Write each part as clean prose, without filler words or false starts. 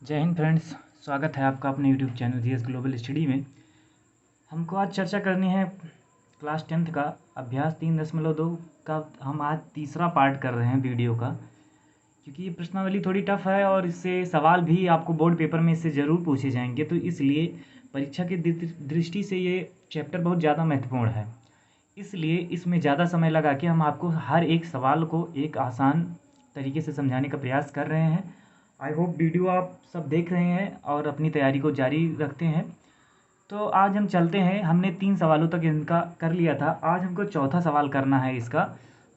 जय हिंद फ्रेंड्स, स्वागत है आपका अपने YouTube channel GS global study में। हमको आज चर्चा करनी है क्लास 10th का अभ्यास 3.2 का। हम आज तीसरा पार्ट कर रहे हैं वीडियो का, क्योंकि ये प्रश्नावली थोड़ी टफ है और इससे सवाल भी आपको बोर्ड पेपर में इससे ज़रूर पूछे जाएंगे, तो इसलिए परीक्षा की दृष्टि से ये चैप्टर बहुत ज़्यादा महत्वपूर्ण है। इसलिए इसमें ज़्यादा समय लगा के हम आपको हर एक सवाल को एक आसान तरीके से समझाने का प्रयास कर रहे हैं। आई होप वीडियो आप सब देख रहे हैं और अपनी तैयारी को जारी रखते हैं। तो आज हम चलते हैं, हमने 3 सवालों तक इनका कर लिया था, आज हमको चौथा सवाल करना है इसका।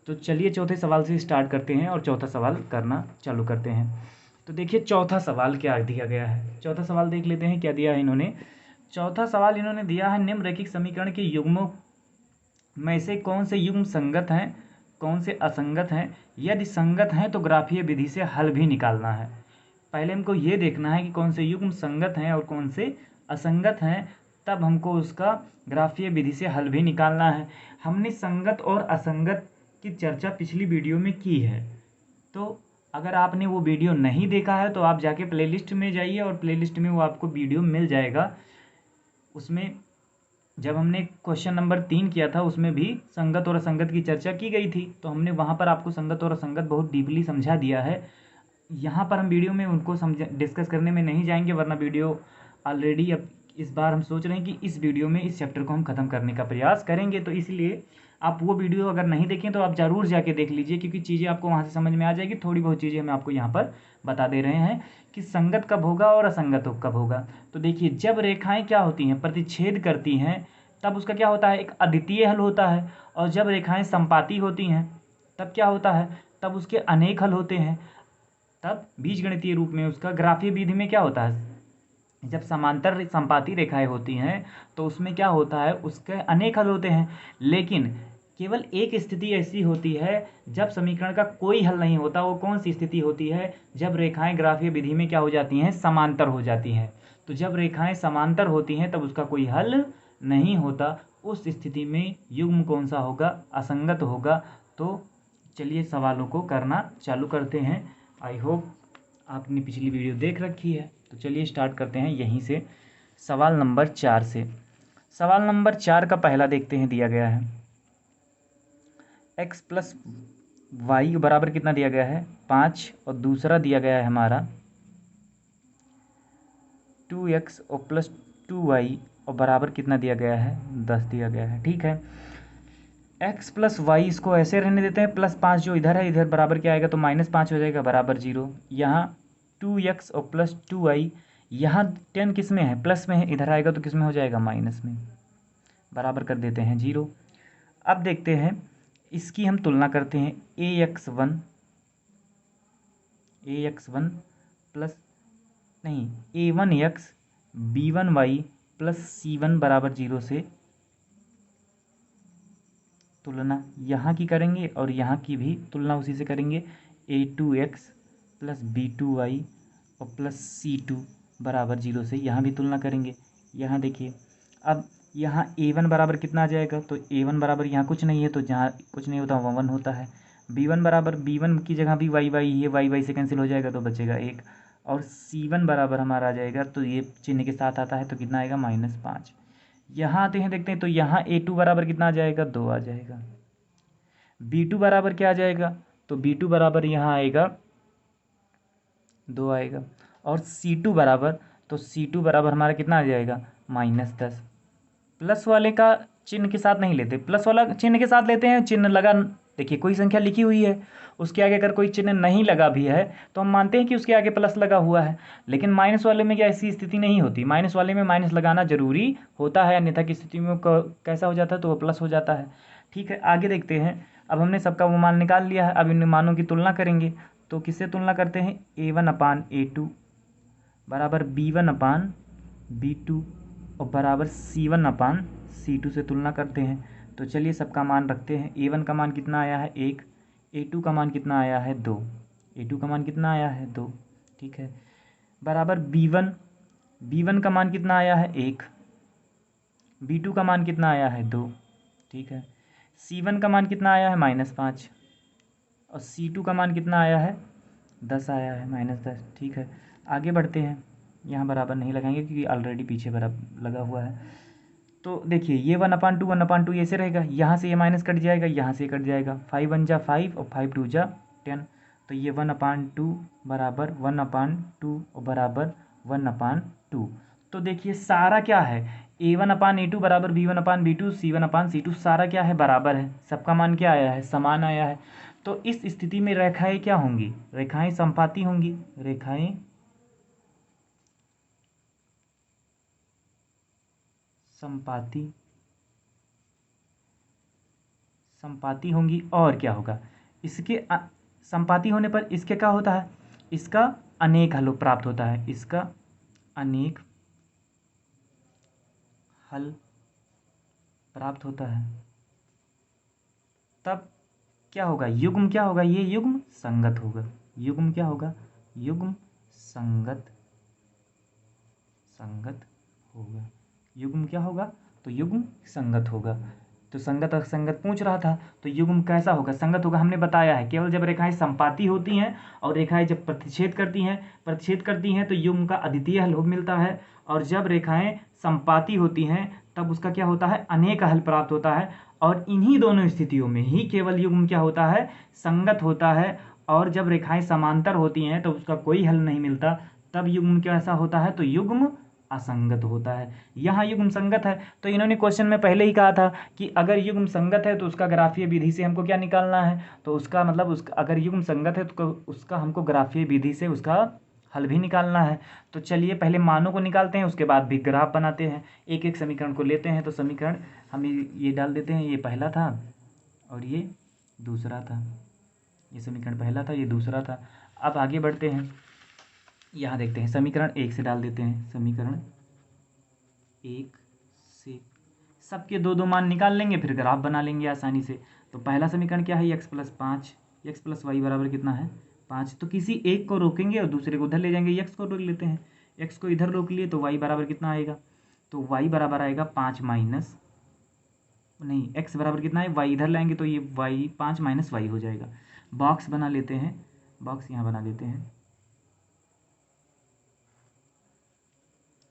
तो चलिए चौथे सवाल से स्टार्ट करते हैं और चौथा सवाल करना चालू करते हैं। तो देखिए चौथा सवाल क्या दिया गया है। चौथा सवाल देख लेते हैं क्या दिया है इन्होंने। चौथा सवाल इन्होंने दिया है, निम्नलिखित समीकरण के युग्मों में से कौन से युग्म संगत हैं, कौन से असंगत हैं, यदि संगत हैं तो ग्राफीय विधि से हल भी निकालना है। पहले हमको ये देखना है कि कौन से युग्म संगत हैं और कौन से असंगत हैं, तब हमको उसका ग्राफीय विधि से हल भी निकालना है। हमने संगत और असंगत की चर्चा पिछली वीडियो में की है, तो अगर आपने वो वीडियो नहीं देखा है तो आप जाके प्लेलिस्ट में जाइए और प्लेलिस्ट में वो आपको वीडियो मिल जाएगा। उसमें जब हमने क्वेश्चन नंबर 3 किया था उसमें भी संगत और असंगत की चर्चा की गई थी, तो हमने वहाँ पर आपको संगत और असंगत बहुत डीपली समझा दिया है। यहाँ पर हम वीडियो में उनको डिस्कस करने में नहीं जाएंगे, वरना वीडियो ऑलरेडी अब इस बार हम सोच रहे हैं कि इस वीडियो में इस चैप्टर को हम ख़त्म करने का प्रयास करेंगे। तो इसलिए आप वो वीडियो अगर नहीं देखें तो आप ज़रूर जाके देख लीजिए, क्योंकि चीज़ें आपको वहाँ से समझ में आ जाएगी। थोड़ी बहुत चीज़ें हम आपको यहाँ पर बता दे रहे हैं कि संगत कब होगा और असंगत कब होगा। तो देखिए, जब रेखाएँ क्या होती हैं, प्रतिच्छेद करती हैं, तब उसका क्या होता है, एक अद्वितीय हल होता है। और जब रेखाएँ संपाती होती हैं तब क्या होता है, तब उसके अनेक हल होते हैं। तब बीजगणितीय रूप में उसका ग्राफीय विधि में क्या होता है, जब समांतर संपाती रेखाएं होती हैं तो उसमें क्या होता है, उसके अनेक हल होते हैं। लेकिन केवल एक स्थिति ऐसी होती है जब समीकरण का कोई हल नहीं होता। वो कौन सी स्थिति होती है, जब रेखाएं ग्राफीय विधि में क्या हो जाती हैं, समांतर हो जाती हैं। तो जब रेखाएं समांतर होती हैं तब उसका कोई हल नहीं होता। उस स्थिति में युग्म कौन सा होगा, असंगत होगा। तो चलिए सवालों को करना चालू करते हैं। आई होप आपने पिछली वीडियो देख रखी है। तो चलिए स्टार्ट करते हैं यहीं से, सवाल नंबर 4 से। सवाल नंबर 4 का पहला देखते हैं, दिया गया है x प्लस वाई बराबर कितना दिया गया है, 5, और दूसरा दिया गया है हमारा 2x और प्लस 2y और बराबर कितना दिया गया है, 10 दिया गया है। ठीक है, x प्लस वाई इसको ऐसे रहने देते हैं, +5 जो इधर है, इधर बराबर क्या आएगा, तो -5 हो जाएगा, बराबर 0। यहाँ 2x और प्लस 2y, यहाँ 10 किस में है, प्लस में है, इधर आएगा तो किस में हो जाएगा, माइनस में, बराबर कर देते हैं 0। अब देखते हैं, इसकी हम तुलना करते हैं, ax1 प्लस नहीं a1x b1y प्लस c1 बराबर 0 से तुलना यहाँ की करेंगे और यहाँ की भी तुलना उसी से करेंगे। a2x प्लस b2y और प्लस c2 बराबर 0 से यहाँ भी तुलना करेंगे। यहाँ देखिए, अब यहाँ a1 बराबर कितना आ जाएगा, तो a1 बराबर यहाँ कुछ नहीं है, तो जहाँ कुछ नहीं होता वहाँ 1 होता है। b1 बराबर b1 की जगह भी y y है, y y से कैंसिल हो जाएगा तो बचेगा 1। और c1 बराबर हमारा आ जाएगा, तो ये चिन्ह के साथ आता है तो कितना आएगा, -5। यहाँ आते हैं, देखते हैं, तो यहाँ a2 बराबर कितना आ जाएगा, 2 आ जाएगा। b2 बराबर क्या आ जाएगा, तो b2 बराबर यहाँ आएगा 2 आएगा। और c2 बराबर, तो c2 बराबर हमारा कितना आ जाएगा, -10। प्लस वाले का चिन्ह के साथ नहीं लेते, प्लस वाला चिन्ह के साथ लेते हैं। चिन्ह लगा, देखिए कोई संख्या लिखी हुई है, उसके आगे अगर कोई चिन्ह नहीं लगा भी है तो हम मानते हैं कि उसके आगे प्लस लगा हुआ है। लेकिन माइनस वाले में क्या ऐसी स्थिति नहीं होती, माइनस वाले में माइनस लगाना जरूरी होता है, अन्यथा की स्थिति में कैसा हो जाता है, तो वो प्लस हो जाता है। ठीक है, आगे देखते हैं। अब हमने सबका वो मान निकाल लिया है, अब इन मानों की तुलना करेंगे। तो किससे तुलना करते हैं, a1/a2 बराबर b1/b2 और बराबर c1/c2 से तुलना करते हैं। तो चलिए सबका मान रखते हैं। a1 का मान कितना आया है, 1। a2 का मान कितना आया है, 2। a2 का मान कितना आया है, 2। ठीक है, बराबर b1 का मान कितना आया है, 1। b2 का मान कितना आया है, 2। ठीक है, c1 का मान कितना आया है, -5। और c2 का मान कितना आया है, 10 आया है, -10। ठीक है, आगे बढ़ते हैं, यहाँ बराबर नहीं लगाएंगे क्योंकि ऑलरेडी पीछे बराबर लगा हुआ है। तो देखिए ये 1/2 ऐसे रहेगा, यहाँ से ये माइनस कट जाएगा, यहाँ से कट जाएगा, 5 1 जा 5 और 5 2 जा 10। तो ये 1/2 बराबर 1/2 और बराबर 1/2। तो देखिए सारा क्या है, A1/A2 बराबर B1/B2 C1/C2, सारा क्या है, बराबर है, सबका मान क्या आया है, समान आया है। तो इस स्थिति में रेखाएं क्या होंगी, रेखाएं समपाती होंगी, रेखाएं संपाती होंगी। और क्या होगा, इसके संपाती होने पर इसके क्या होता है, इसका अनेक हल प्राप्त होता है, इसका अनेक हल प्राप्त होता है। तब क्या होगा, युग्म क्या होगा, ये युग्म संगत होगा। युग्म क्या होगा, युग्म संगत होगा। युग्म क्या होगा, तो युग्म संगत होगा। तो संगत असंगत पूछ रहा था, तो युग्म कैसा होगा, संगत होगा। हमने बताया है केवल जब रेखाएं संपाती होती हैं और रेखाएं जब प्रतिच्छेद करती हैं तो युग्म का अद्वितीय हल मिलता है। और जब रेखाएं संपाती होती हैं तब उसका क्या होता है, अनेक हल प्राप्त होता है। और इन्हीं दोनों स्थितियों में ही केवल युग्म क्या होता है, संगत होता है। और जब रेखाएं समांतर होती हैं तो उसका कोई हल नहीं मिलता, तब युग्म कैसा होता है, तो युग्म असंगत होता है। यहाँ युग्म संगत है, तो इन्होंने क्वेश्चन में पहले ही कहा था कि अगर युग्म संगत है तो उसका ग्राफीय विधि से हमको क्या निकालना है, तो उसका मतलब उसका अगर युग्म संगत है तो उसका हमको ग्राफीय विधि से उसका हल भी निकालना है। तो चलिए पहले मानों को निकालते हैं, उसके बाद भी ग्राफ बनाते हैं। एक एक समीकरण को लेते हैं। तो समीकरण हम ये डाल देते हैं, ये पहला था और ये दूसरा था। ये समीकरण पहला था, ये दूसरा था। अब आगे बढ़ते हैं, यहाँ देखते हैं समीकरण 1 से डाल देते हैं। समीकरण 1 से सबके दो दो मान निकाल लेंगे, फिर ग्राफ बना लेंगे आसानी से। तो पहला समीकरण क्या है, x + 5, x + y बराबर कितना है, 5। तो किसी एक को रोकेंगे और दूसरे को उधर ले जाएंगे, x को रोक लेते हैं। x को इधर रोक लिए तो y बराबर कितना आएगा, तो y बराबर आएगा 5 माइनस, नहीं x बराबर कितना है, y इधर लाएंगे तो ये y 5 माइनस y हो जाएगा। बॉक्स बना लेते हैं, बॉक्स यहाँ बना देते हैं,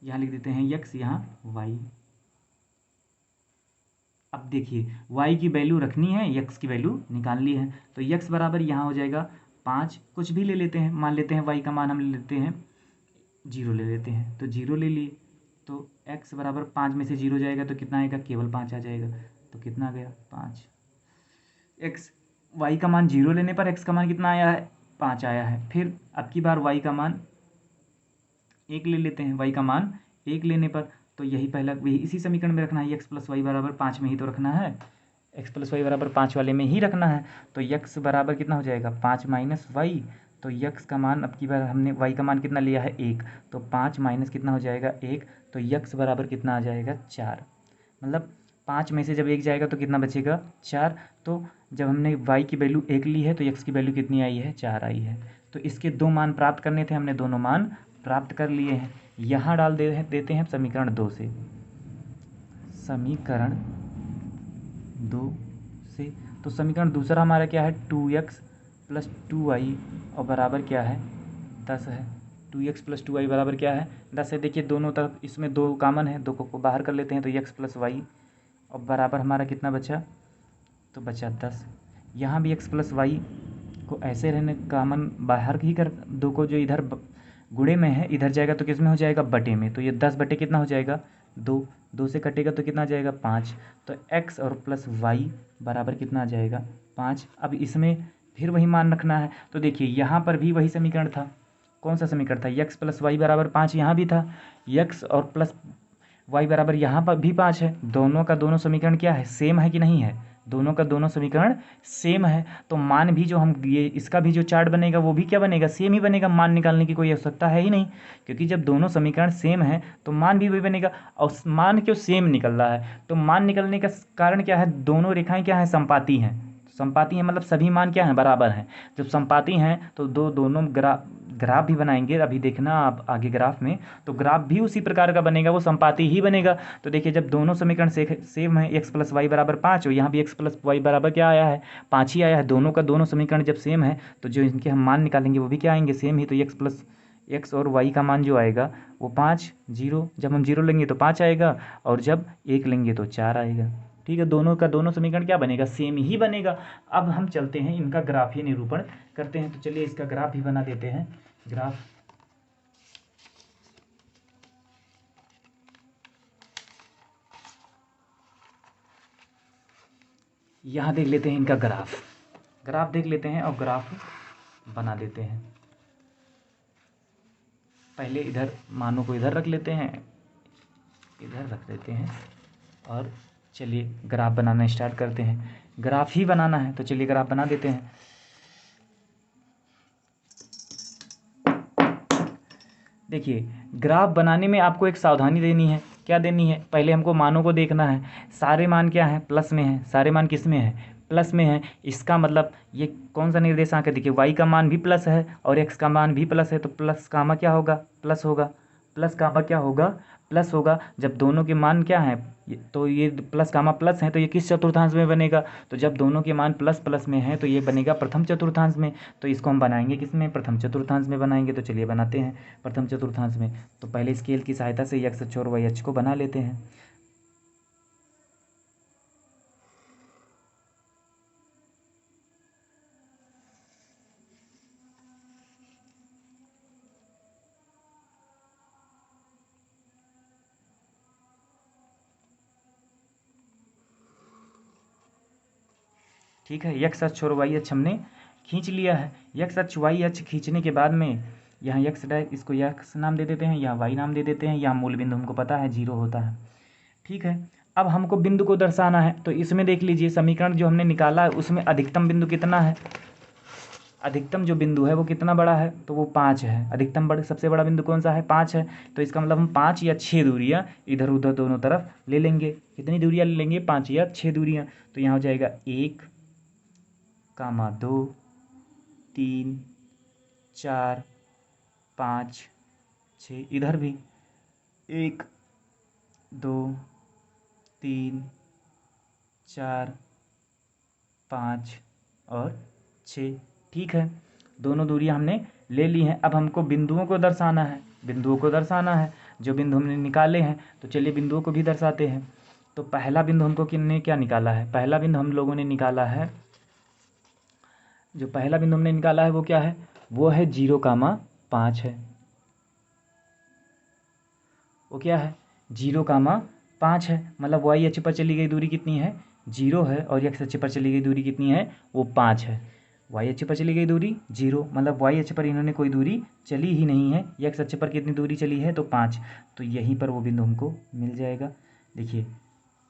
यहाँ लिख देते हैं x, यहाँ y। अब देखिए y की वैल्यू रखनी है, x की वैल्यू निकालनी है। तो x बराबर यहाँ हो जाएगा 5, कुछ भी ले लेते हैं, मान लेते हैं y का मान हम ले लेते हैं 0 ले लेते हैं। तो 0 ले लिए तो x बराबर 5 में से 0 जाएगा तो कितना आएगा, केवल 5 आ जाएगा। तो कितना आ गया, 5। x y का मान 0 लेने पर x का मान कितना आया है, 5 आया है। फिर अब की बार y का मान 1 ले लेते हैं, y का मान 1 लेने पर तो यही पहला वही इसी समीकरण में रखना है, x + y बराबर 5 में ही तो रखना है, x + y बराबर 5 वाले में ही रखना है। तो x बराबर कितना हो जाएगा, 5 माइनस y। तो x का मान अब की बार हमने y का मान कितना लिया है, 1। तो 5 माइनस कितना हो जाएगा, 1। तो x बराबर कितना आ जाएगा, 4। मतलब 5 में से जब 1 जाएगा तो कितना बचेगा, 4। तो जब हमने y की वैल्यू 1 ली है तो x की वैल्यू कितनी आई है, 4 आई है। तो इसके दो मान प्राप्त करने थे, हमने दोनों मान प्राप्त कर लिए हैं। यहाँ डाल देते हैं समीकरण 2 से, समीकरण 2 से। तो समीकरण दूसरा हमारा क्या है, 2x + 2y और बराबर क्या है, 10 है। 2x + 2y बराबर क्या है, 10 है। देखिए दोनों तरफ इसमें 2 कॉमन है, 2 को बाहर कर लेते हैं तो x + y और बराबर हमारा कितना बचा, तो बचा 10। यहाँ भी x + y को ऐसे रहने कॉमन बाहर ही कर, 2 को जो इधर गुणे में है इधर जाएगा तो किस में हो जाएगा, बटे में। तो ये 10 बटे कितना हो जाएगा, 2। 2 से कटेगा तो कितना आ जाएगा, 5। तो x और प्लस y बराबर कितना आ जाएगा, 5। अब इसमें फिर वही मान रखना है। तो देखिए यहाँ पर भी वही समीकरण था, कौन सा समीकरण था, x + y बराबर 5 यहाँ भी था, x और प्लस y बराबर यहाँ पर भी 5 है। दोनों का दोनों समीकरण क्या है, सेम है कि नहीं है, दोनों का दोनों समीकरण सेम है। तो मान भी जो हम ये इसका भी जो चार्ट बनेगा वो भी क्या बनेगा, सेम ही बनेगा। मान निकालने की कोई आवश्यकता है ही नहीं, क्योंकि जब दोनों समीकरण सेम है तो मान भी वही बनेगा। और मान क्यों सेम निकल रहा है, तो मान निकलने का कारण क्या है, दोनों रेखाएं क्या है, संपाती हैं। संपाती हैं मतलब सभी मान क्या हैं, बराबर हैं। जब संपाती हैं तो दोनों ग्राफ भी बनाएंगे, अभी देखना आप आगे ग्राफ में, तो ग्राफ भी उसी प्रकार का बनेगा, वो संपाती ही बनेगा। तो देखिए जब दोनों समीकरण सेम है, x + y बराबर 5 और यहाँ भी x + y बराबर क्या आया है, 5 ही आया है। दोनों का दोनों समीकरण जब सेम है तो जो इनके हम मान निकालेंगे वो भी क्या आएंगे, सेम ही। तो x एक्स और वाई का मान जो आएगा वो 5 0, जब हम 0 लेंगे तो 5 आएगा और जब 1 लेंगे तो 4 आएगा। ठीक है, दोनों का दोनों समीकरण क्या बनेगा, सेम ही बनेगा। अब हम चलते हैं इनका ग्राफीय निरूपण करते हैं। तो चलिए इसका ग्राफ भी बना देते हैं। ग्राफ यहाँ देख लेते हैं इनका ग्राफ देख लेते हैं और ग्राफ बना देते हैं। पहले इधर मानों को इधर रख लेते हैं, इधर रख देते हैं और चलिए ग्राफ बनाना स्टार्ट करते हैं। ग्राफ ही बनाना है तो चलिए ग्राफ बना देते हैं। देखिए ग्राफ बनाने में आपको एक सावधानी देनी है। क्या देनी है, पहले हमको मानों को देखना है। सारे मान क्या है, प्लस में है। सारे मान किस में है, प्लस में है। इसका मतलब ये कौन सा निर्देशांक है, देखिए वाई का मान भी प्लस है और एक्स का मान भी प्लस है, तो प्लस कामा क्या होगा, प्लस होगा। प्लस कामा क्या होगा, प्लस होगा। जब दोनों के मान क्या हैं, तो ये प्लस कामा प्लस हैं, तो ये किस चतुर्थांश में बनेगा, तो जब दोनों के मान प्लस प्लस में हैं तो ये बनेगा प्रथम चतुर्थांश में। तो इसको हम बनाएंगे किस में, प्रथम चतुर्थांश में बनाएंगे। तो चलिए बनाते हैं प्रथम चतुर्थांश में। तो पहले स्केल की सहायता से एक्स अक्ष और वाई अक्ष को बना लेते हैं। ठीक है, एक्स अक्ष और वाई अक्ष हमने खींच लिया है। एक्स अक्ष वाई अक्ष खींचने के बाद में यहाँ एक्स डायरेक्ट, इसको एक्स नाम दे देते हैं, यहाँ वाई नाम दे देते हैं। यहाँ मूल बिंदु हमको पता है 0 होता है। ठीक है, अब हमको बिंदु को दर्शाना है। तो इसमें देख लीजिए समीकरण जो हमने निकाला है उसमें अधिकतम बिंदु कितना है, अधिकतम जो बिंदु है वो कितना बड़ा है, तो वो 5 है। अधिकतम सबसे बड़ा बिंदु कौन सा है, 5 है। तो इसका मतलब हम 5 या 6 दूरियाँ इधर उधर दोनों तरफ ले लेंगे। कितनी दूरियाँ ले लेंगे, 5 या 6 दूरियाँ। तो यहाँ हो जाएगा 1, 2, 3, 4, 5, 6। इधर भी 1, 2, 3, 4, 5 और 6। ठीक है, दोनों दूरियां हमने ले ली हैं। अब हमको बिंदुओं को दर्शाना है, बिंदुओं को दर्शाना है जो बिंदु हमने निकाले हैं। तो चलिए बिंदुओं को भी दर्शाते हैं। तो पहला बिंदु हमको किसने क्या निकाला है, पहला बिंदु हम लोगों ने निकाला है, जो पहला बिंदु हमने निकाला है वो क्या है, वो है 0,5 है। वो क्या है, 0,5 है। मतलब वाई अक्ष पर चली गई दूरी कितनी है, 0 है, और एक्स अक्ष पर चली गई दूरी कितनी है, वो 5 है। वाई अक्ष पर चली गई दूरी 0, मतलब वाई अक्ष पर इन्होंने कोई दूरी चली ही नहीं है। एक्स अक्ष पर कितनी दूरी चली है, तो 5। तो यहीं पर वो बिंदु हमको मिल जाएगा। देखिए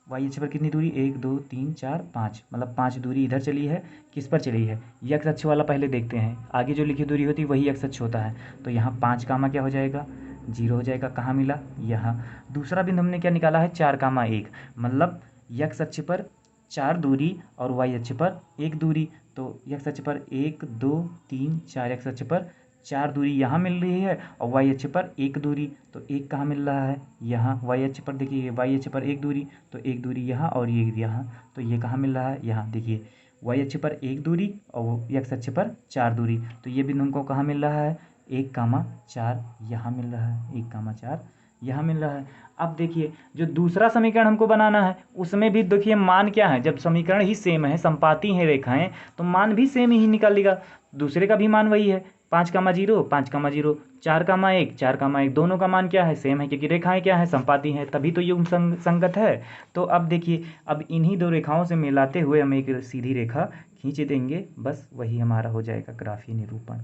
वाई अक्ष पर कितनी दूरी, 1, 2, 3, 4, 5, मतलब 5 दूरी इधर चली है। किस पर चली है, एक्स अक्ष वाला पहले देखते हैं। आगे जो लिखी दूरी होती है वही एक्स अक्ष होता है। तो यहाँ 5 कामा क्या हो जाएगा, 0 हो जाएगा। कहाँ मिला, यहाँ। दूसरा बिंदु हमने क्या निकाला है, 4,1, मतलब एक्स अक्ष पर 4 दूरी और वाई अक्ष पर 1 दूरी। तो एक्स अक्ष पर 1, 2, 3, 4, एक्स अक्ष पर 4 दूरी यहाँ मिल रही है और वाई अक्ष पर 1 दूरी। तो 1 कहाँ मिल रहा है, यहाँ। वाई अक्ष पर देखिए, वाई अक्ष पर 1 दूरी, तो 1 दूरी यहाँ और ये यहाँ। तो ये कहाँ मिल रहा है, यहाँ। देखिए वाई अक्ष पर 1 दूरी और एक्स अक्ष पर 4 दूरी। तो ये बिंदु हमको कहाँ मिल रहा है, 1,4 यहाँ मिल रहा है, 1,4 यहाँ मिल रहा है। अब देखिए जो दूसरा समीकरण हमको बनाना है उसमें भी देखिए मान क्या है, जब समीकरण ही सेम है, संपाती हैं रेखाएं, तो मान भी सेम ही निकालेगा। दूसरे का भी मान वही है, 5,0, 5,0, 4,1, 4,1, दोनों का मान क्या है, सेम है, क्योंकि रेखाएं क्या है, संपाती हैं, तभी तो युग्म संगत है। तो अब देखिए, अब इन्हीं दो रेखाओं से मिलाते हुए हम एक सीधी रेखा खींच देंगे, बस वही हमारा हो जाएगा ग्राफीय निरूपण।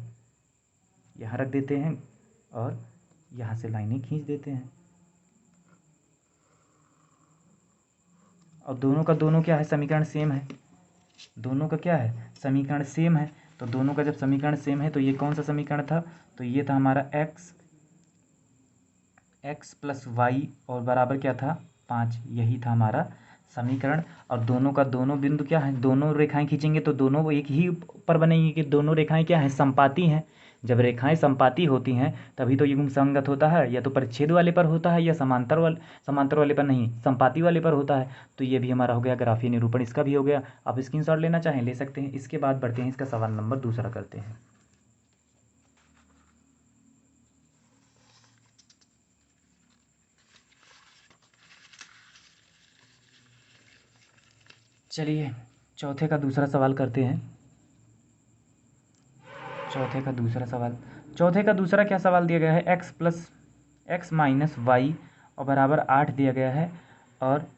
यहाँ रख देते हैं और यहाँ से लाइनें खींच देते हैं। और दोनों का दोनों क्या है, समीकरण सेम है। दोनों का क्या है, समीकरण सेम है। तो दोनों का जब समीकरण सेम है तो ये कौन सा समीकरण था, तो ये था हमारा x प्लस वाई और बराबर क्या था, 5। यही था हमारा समीकरण। और दोनों का दोनों बिंदु क्या है, दोनों रेखाएं खींचेंगे तो दोनों एक ही पर बनेंगी कि दोनों रेखाएं क्या हैं, संपाती हैं। जब रेखाएं संपाती होती हैं तभी तो युग्म संगत होता है, या तो परिच्छेद वाले पर होता है या समांतर वाले पर नहीं, संपाती वाले पर होता है। तो ये भी हमारा हो गया ग्राफीय निरूपण, इसका भी हो गया। आप स्क्रीनशॉट लेना चाहें ले सकते हैं। इसके बाद बढ़ते हैं, इसका सवाल नंबर दूसरा करते हैं। चलिए चौथे का दूसरा सवाल करते हैं। चौथे का दूसरा क्या सवाल दिया गया है, x माइनस वाई और बराबर 8 दिया गया है, और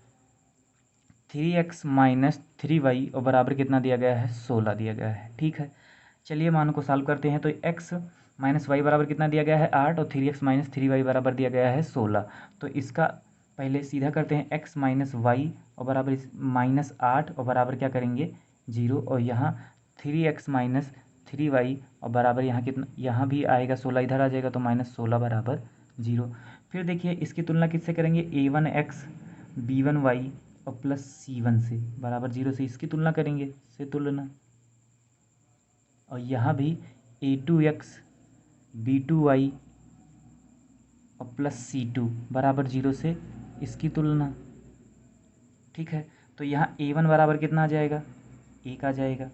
3x माइनस 3y और बराबर कितना दिया गया है, 16 दिया गया है। ठीक है, चलिए मान को सॉल्व करते हैं। तो x माइनस वाई बराबर कितना दिया गया है, 8, और 3x माइनस 3y बराबर दिया गया है 16। तो इसका पहले सीधा करते हैं, x माइनस वाई और बराबर माइनस 8 और बराबर क्या करेंगे, 0, और यहाँ 3x माइनस 3y और बराबर यहाँ कितना, यहाँ भी आएगा 16, इधर आ जाएगा तो माइनस 16 बराबर 0। फिर देखिए इसकी तुलना किससे करेंगे, a1x b1y और प्लस c1 से बराबर 0 से इसकी तुलना करेंगे, से तुलना, और यहाँ भी a2x b2y और प्लस c2 बराबर 0 से इसकी तुलना। ठीक है, तो यहाँ a1 बराबर कितना आ जाएगा, 1 आ जाएगा,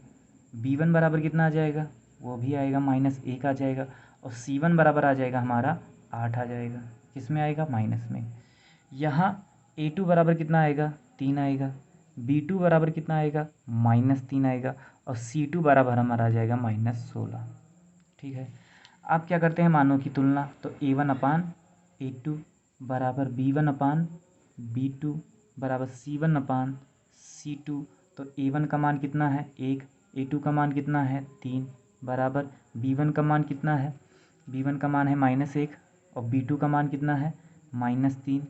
b1 बराबर कितना आ जाएगा, वो भी आएगा माइनस 1 आ जाएगा, और c1 बराबर आ जाएगा हमारा 8 आ जाएगा, किस में आएगा, माइनस में। यहाँ a2 बराबर कितना आएगा, 3 आएगा, b2 बराबर कितना आएगा, -3 आएगा, और c2 बराबर हमारा आ जाएगा -16। ठीक है, आप क्या करते हैं मानों की तुलना, तो a1 अपान a2 बराबर b1 अपान b2 बराबर c1 अपान c2। तो a1 का मान कितना है, 1, a2 का मान कितना है, 3 बराबर b1 का मान कितना है, b1 का मान है -1, और b2 का मान कितना है, -3,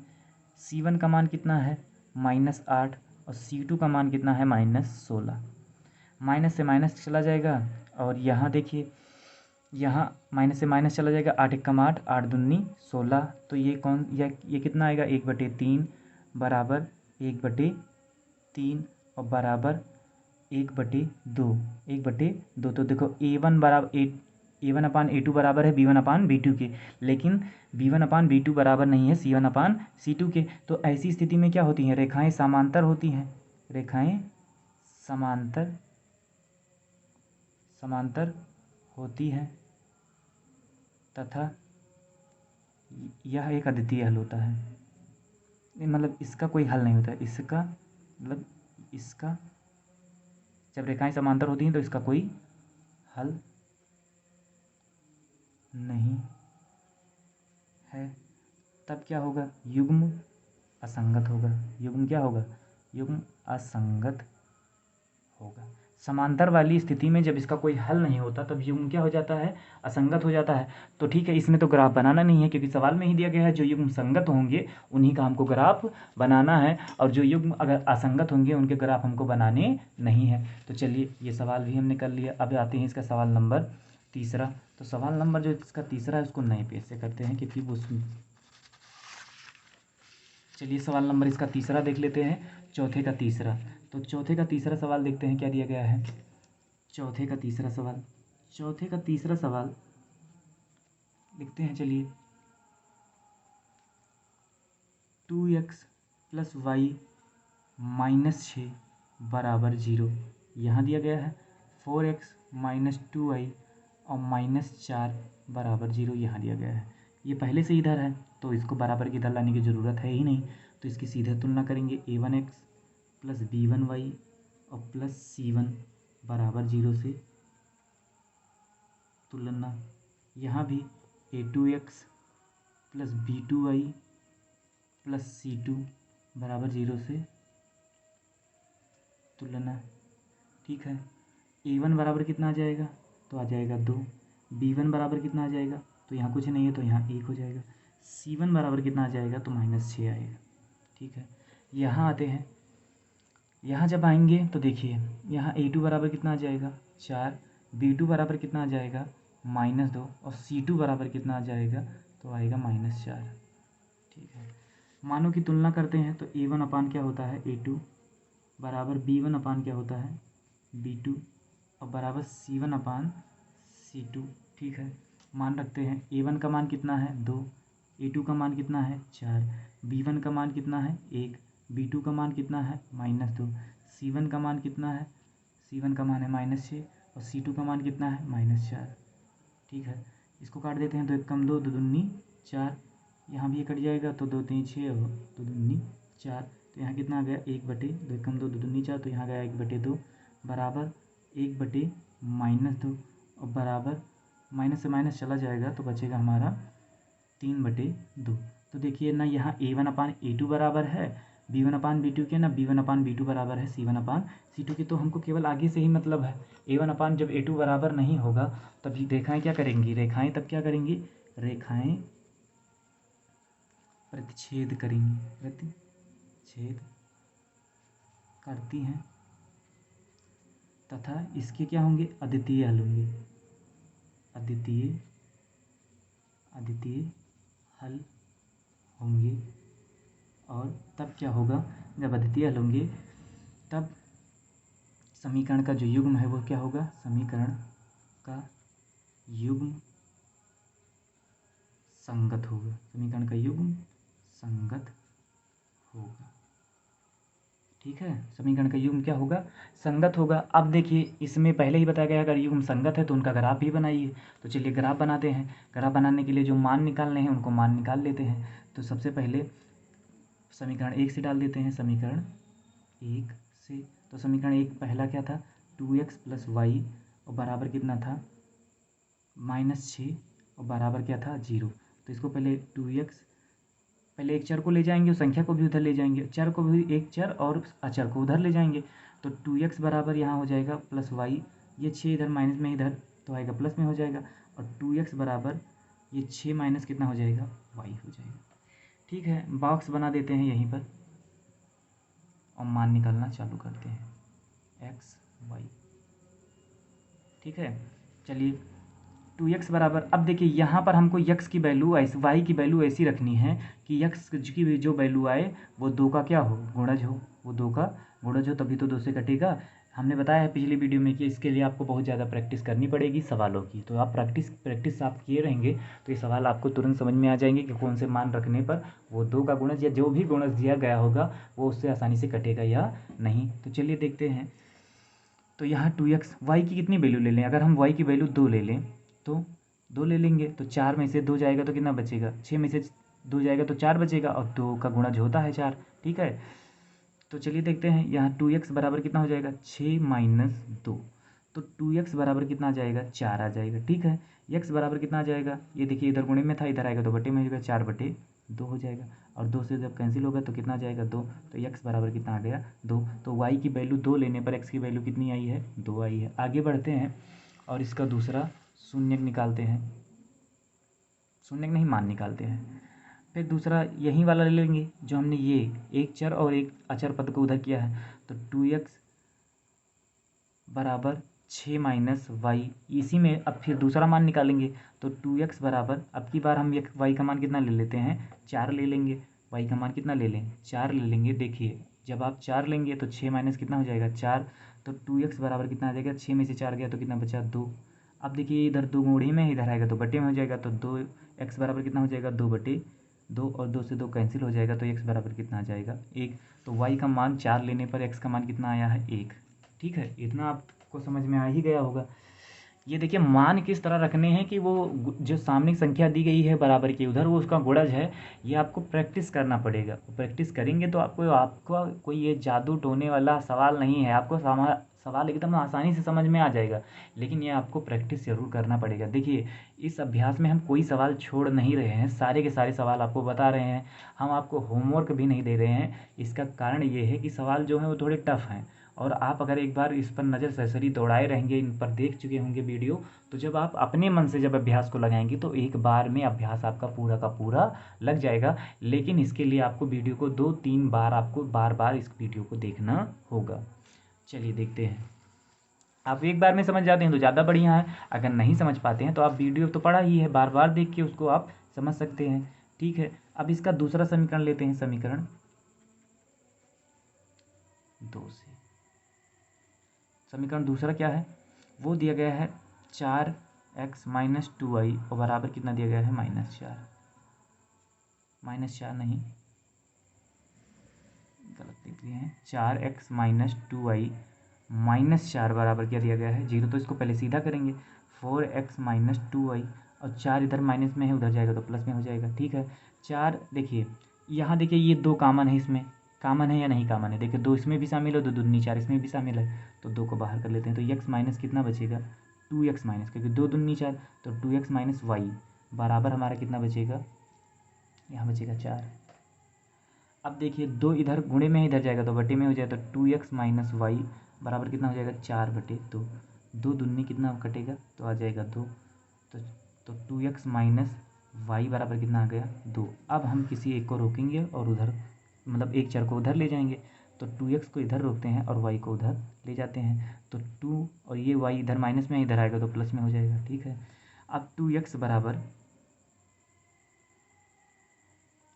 c1 का मान कितना है, -8, और c2 का मान कितना है, -16। माइनस से माइनस चला जाएगा, और यहाँ देखिए यहाँ माइनस से माइनस चला जाएगा, 8 एकम 8, 8 दूनी 16। तो ये कितना आएगा, 1/3 बराबर 1/3 और बराबर 1/2, 1/2। तो देखो a1 बराबर a1 अपान a2 बराबर है b1 अपान b2 के, लेकिन b1 अपान b2 बराबर नहीं है c1 अपान c2 के। तो ऐसी स्थिति में क्या होती हैं, रेखाएं समांतर होती हैं, रेखाएं समांतर होती हैं, तथा यह एक अद्वितीय हल होता है। मतलब इसका कोई हल नहीं होता है, इसका जब रेखाएं समांतर होती हैं तो इसका कोई हल नहीं है। तब क्या होगा, युग्म असंगत होगा। युग्म क्या होगा, युग्म असंगत होगा। समांतर वाली स्थिति में जब इसका कोई हल नहीं होता तब युग्म क्या हो जाता है, असंगत हो जाता है। तो ठीक है, इसमें तो ग्राफ बनाना नहीं है, क्योंकि सवाल में ही दिया गया है जो युग्म संगत होंगे उन्हीं का हमको ग्राफ बनाना है, और जो युग्म अगर असंगत होंगे उनके ग्राफ हमको बनाने नहीं है। तो चलिए ये सवाल भी हमने कर लिया। अब आते हैं इसका सवाल नंबर तीसरा। तो सवाल नंबर जो इसका तीसरा है उसको नए पेज से करते हैं, क्योंकि वो चलिए सवाल नंबर इसका तीसरा देख लेते हैं, चौथे का तीसरा। तो चौथे का तीसरा सवाल देखते हैं क्या दिया गया है। चौथे का तीसरा सवाल लिखते हैं, चलिए 2x प्लस वाई -6 बराबर 0 यहाँ दिया गया है, 4x माइनस 2y और -4 बराबर 0 यहाँ दिया गया है। ये पहले से इधर है तो इसको बराबर की इधर लाने की ज़रूरत है ही नहीं, तो इसकी सीधे तुलना करेंगे, a1x प्लस b1y और प्लस c1 बराबर 0 से तुलना। यहाँ भी a2x plus b2y plus c2 बराबर 0 से तुलना। ठीक है, a1 बराबर कितना आ जाएगा, तो आ जाएगा 2, b1 बराबर कितना आ जाएगा, तो यहाँ कुछ नहीं है तो यहाँ 1 हो जाएगा, c1 बराबर कितना आ जाएगा, तो -6 आएगा। ठीक है, यहाँ आते हैं, यहाँ जब आएंगे तो देखिए यहाँ a2 बराबर कितना आ जाएगा, 4, b2 बराबर कितना आ जाएगा, -2, और c2 बराबर कितना आ जाएगा, तो आएगा -4। ठीक है, मानों की तुलना करते हैं तो a1 अपान क्या होता है, a2 बराबर b1 अपान क्या होता है, b2 और बराबर c1 अपान c2। ठीक है, मान रखते हैं a1 का मान कितना है, 2, a2 का मान कितना है, 4, b1 का मान कितना है, 1, b2 का मान कितना है, -2, c1 का मान कितना है, c1 का मान है -6, और c2 का मान कितना है, -4। ठीक है, इसको काट देते हैं, तो 1 कम 2, 2 दूनी 4, यहाँ भी ये कट जाएगा, तो 2 3 6 और 2 दूनी 4, तो यहाँ कितना आ गया 1/2, 1 कम 2 2 दूनी 4, तो यहाँ गया 1/2 बराबर 1/-2 और बराबर माइनस से माइनस चला जाएगा तो बचेगा हमारा 3/2। तो देखिए ना यहाँ A1/A2 बराबर है B1/B2 के, ना B1/B2 बराबर है C1/C2 के। तो हमको केवल आगे से ही मतलब है। A1 जब A2 बराबर नहीं होगा तब ये रेखाएं क्या करेंगी, रेखाएं तब क्या करेंगी, रेखाएं प्रतिच्छेद करेंगी, प्रतिच्छेद करती हैं तथा इसके क्या होंगे, अद्वितीय हल होंगे, अद्वितीय हल होंगे। और तब क्या होगा, जब अद्वितीय हल होंगे तब समीकरण का जो युग्म है वो क्या होगा, समीकरण का युग्म संगत होगा, समीकरण का युग्म संगत होगा। ठीक है, समीकरण का युग्म क्या होगा, संगत होगा। अब देखिए इसमें पहले ही बताया गया अगर युग्म संगत है तो उनका ग्राफ भी बनाइए। तो चलिए ग्राफ बनाते हैं। ग्राफ बनाने के लिए जो मान निकालने हैं उनको मान निकाल लेते हैं। तो सबसे पहले समीकरण 1 से डाल देते हैं, समीकरण 1 से। तो समीकरण 1 पहला क्या था, 2x + y और बराबर कितना था, -6 और बराबर क्या था, 0। तो इसको पहले 2x, पहले एक चर को ले जाएंगे और संख्या को भी उधर ले जाएंगे, चर को भी एक चर और अचर को उधर ले जाएंगे। तो 2x बराबर यहाँ हो जाएगा +y, ये 6 इधर माइनस में इधर तो आएगा प्लस में हो जाएगा, और 2x बराबर ये 6 माइनस कितना हो जाएगा, y हो जाएगा। ठीक है, बॉक्स बना देते हैं यहीं पर और मान निकालना चालू करते हैं x y। ठीक है, चलिए 2x बराबर, अब देखिए यहाँ पर हमको x की वैल्यू y की वैल्यू ऐसी रखनी है कि x की जो वैल्यू आए वो 2 का क्या हो, गुणज हो, वो 2 का गुणज हो, तभी तो 2 से कटेगा। हमने बताया है पिछली वीडियो में कि इसके लिए आपको बहुत ज़्यादा प्रैक्टिस करनी पड़ेगी सवालों की। तो आप प्रैक्टिस आप किए रहेंगे तो ये सवाल आपको तुरंत समझ में आ जाएंगे कि कौन से मान रखने पर वो 2 का गुणज या जो भी गुणज दिया गया होगा वो उससे आसानी से कटेगा या नहीं। तो चलिए देखते हैं। तो यहाँ 2x, y की कितनी वैल्यू ले लें, अगर हम y की वैल्यू 2 ले लें तो 2 ले लेंगे तो 4 में से 2 जाएगा तो कितना बचेगा, 6 में से 2 जाएगा तो 4 बचेगा, और 2 का गुणज होता है 4। ठीक है, तो चलिए देखते हैं यहाँ 2x बराबर कितना हो जाएगा, 6 - 2। तो 2x बराबर कितना आ जाएगा, 4 आ जाएगा। ठीक है, x बराबर कितना आ जाएगा, ये देखिए इधर गुणे में था, इधर आएगा तो बटे में हो जाएगा, 4/2 हो जाएगा, और 2 से जब कैंसिल होगा तो कितना आ जाएगा, 2। तो x बराबर कितना आ गया, 2। तो y की वैल्यू 2 लेने पर x की वैल्यू कितनी आई है, 2 आई है। आगे बढ़ते हैं और इसका दूसरा शून्य निकालते हैं, शून्य नहीं मान निकालते हैं। फिर दूसरा यही वाला ले लेंगे जो हमने ये एक चर और एक अचर पद को उधर किया है। तो 2x बराबर 6 - y, इसी में अब फिर दूसरा मान निकालेंगे। तो 2x बराबर, अब की बार हम y का मान कितना ले लेते हैं, 4 ले लेंगे। y का मान कितना ले लें, 4 ले लेंगे। देखिए जब आप 4 लेंगे तो 6 माइनस कितना हो जाएगा, 4। तो 2x बराबर कितना आ जाएगा, 6 में से 4 गया तो कितना बचा, 2। अब देखिए इधर 2 गुणे में, इधर आएगा तो बटे में हो जाएगा। तो 2x बराबर कितना हो जाएगा, 2/2, और 2 से 2 कैंसिल हो जाएगा तो x बराबर कितना आ जाएगा, 1। तो y का मान 4 लेने पर x का मान कितना आया है, 1। ठीक है, इतना आपको समझ में आ ही गया होगा। ये देखिए मान किस तरह रखने हैं कि वो जो सामने संख्या दी गई है बराबर की उधर वो उसका गुणज है। ये आपको प्रैक्टिस करना पड़ेगा, प्रैक्टिस करेंगे तो आपको कोई ये जादू टोने वाला सवाल नहीं है, आपको सवाल एकदम आसानी से समझ में आ जाएगा। लेकिन ये आपको प्रैक्टिस ज़रूर करना पड़ेगा। देखिए इस अभ्यास में हम कोई सवाल छोड़ नहीं रहे हैं, सारे के सारे सवाल आपको बता रहे हैं, हम आपको होमवर्क भी नहीं दे रहे हैं। इसका कारण ये है कि सवाल जो हैं वो थोड़े टफ हैं, और आप अगर एक बार इस पर नज़र सरसरी दौड़ाए रहेंगे, इन पर देख चुके होंगे वीडियो, तो जब आप अपने मन से जब अभ्यास को लगाएंगे तो एक बार में अभ्यास आपका पूरा का पूरा लग जाएगा। लेकिन इसके लिए आपको वीडियो को 2-3 बार, आपको बार बार इस वीडियो को देखना होगा। चलिए देखते हैं। आप एक बार में समझ जाते हैं तो ज़्यादा बढ़िया है, अगर नहीं समझ पाते हैं तो आप वीडियो तो पढ़ा ही है, बार बार देख के उसको आप समझ सकते हैं। ठीक है, अब इसका दूसरा समीकरण लेते हैं, समीकरण 2 से। समीकरण दूसरा क्या है, वो दिया गया है 4x - 2y और बराबर कितना दिया गया है, -4। -4 नहीं, गलत लिख दिए हैं, 4x - 2y -4 बराबर क्या दिया गया है, 0। तो इसको पहले सीधा करेंगे, 4x - 2y, और 4 इधर माइनस में है, उधर जाएगा तो प्लस में हो जाएगा। ठीक है, 4 देखिए यहाँ देखिए ये 2 कॉमन है इसमें, कामन है या नहीं कामन है। देखिए 2 इसमें भी शामिल है, 2 दूनी 4 इसमें भी शामिल है, तो 2 को बाहर कर लेते हैं। तो x माइनस कितना बचेगा, 2x माइनस, क्योंकि 2 दूनी 4, तो 2x माइनस वाई बराबर हमारा कितना बचेगा, यहाँ बचेगा 4। अब देखिए 2 इधर गुणे में इधर जाएगा तो बटे में हो जाएगा, तो 2x माइनस वाई बराबर कितना हो जाएगा, 4/2। 2 दूनी कितना कटेगा, तो आ जाएगा 2। तो 2x माइनस वाई बराबर कितना आ गया, 2। अब हम किसी एक को रोकेंगे और उधर मतलब एक चर को उधर ले जाएंगे, तो 2x को इधर रोकते हैं और y को उधर ले जाते हैं। तो 2 और ये y इधर माइनस में इधर आएगा तो प्लस में हो जाएगा। ठीक है, अब 2x बराबर,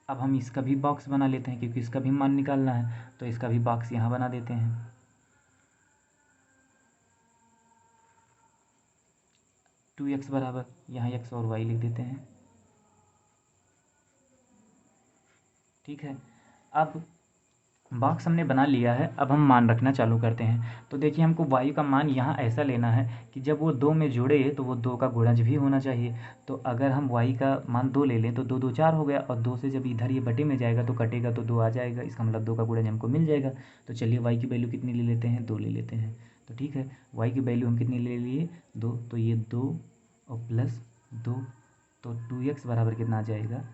अब हम इसका भी बॉक्स बना लेते हैं क्योंकि इसका भी मान निकालना है, तो इसका भी बॉक्स यहाँ बना देते हैं। 2x बराबर यहाँ x और y लिख देते हैं। ठीक है, अब बॉक्स हमने बना लिया है, अब हम मान रखना चालू करते हैं। तो देखिए हमको y का मान यहाँ ऐसा लेना है कि जब वो 2 में जुड़े तो वो 2 का गुणज भी होना चाहिए। तो अगर हम y का मान 2 ले लें तो 2 2 4 हो गया, और 2 से जब इधर ये बटे में जाएगा तो कटेगा तो 2 आ जाएगा, इसका मतलब 2 का गुणज हमको मिल जाएगा। तो चलिए y की वैल्यू कितनी ले लेते हैं, 2 ले लेते हैं। तो ठीक है, y की वैल्यू हम कितनी ले लिए, 2, तो ये 2 और प्लस 2, तो 2x बराबर कितना आ जाएगा,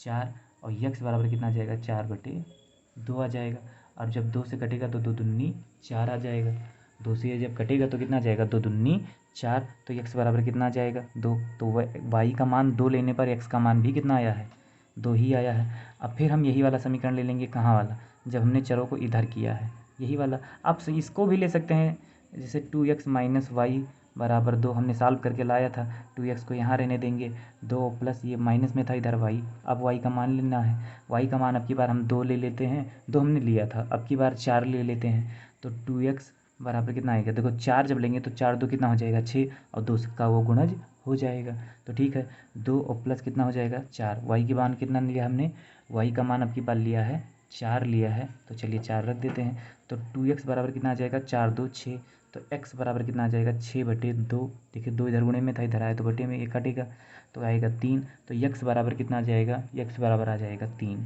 4, और x बराबर कितना आ जाएगा, 4/2 आ जाएगा। और जब 2 से कटेगा तो 2 दूनी 4 आ जाएगा। 2 से जब कटेगा तो कितना आ जाएगा, 2 दूनी 4, तो x बराबर कितना आ जाएगा, 2। तो y का मान 2 लेने पर x का मान भी कितना आया है, 2 ही आया है। अब फिर हम यही वाला समीकरण ले लेंगे, कहाँ वाला, जब हमने चरों को इधर किया है, यही वाला। अब इसको भी ले सकते हैं, जैसे 2x माइनस वाई बराबर 2 हमने सॉल्व करके लाया था, 2x को यहाँ रहने देंगे, 2 प्लस ये माइनस में था इधर y। अब y का मान लेना है, y का मान अब की बार हम 2 ले लेते हैं, 2 हमने लिया था, अब की बार 4 ले लेते हैं। तो 2x बराबर कितना आएगा, देखो 4 जब लेंगे तो 4 2 कितना हो जाएगा, 6, और 2 का वो गुणज हो जाएगा। तो ठीक है, 2 और प्लस कितना हो जाएगा, 4। y की मान कितना लिया हमने, y का मान अब की बार लिया है 4 लिया है, तो चलिए 4 रख देते हैं। तो 2x बराबर कितना आ जाएगा, 4 2 6, तो x बराबर कितना आ जाएगा, 6/2। देखिए 2 इधर गुणे में था, इधर आया तो बटे में एक कटेगा तो आएगा 3। तो x बराबर कितना आ जाएगा, x बराबर आ जाएगा 3।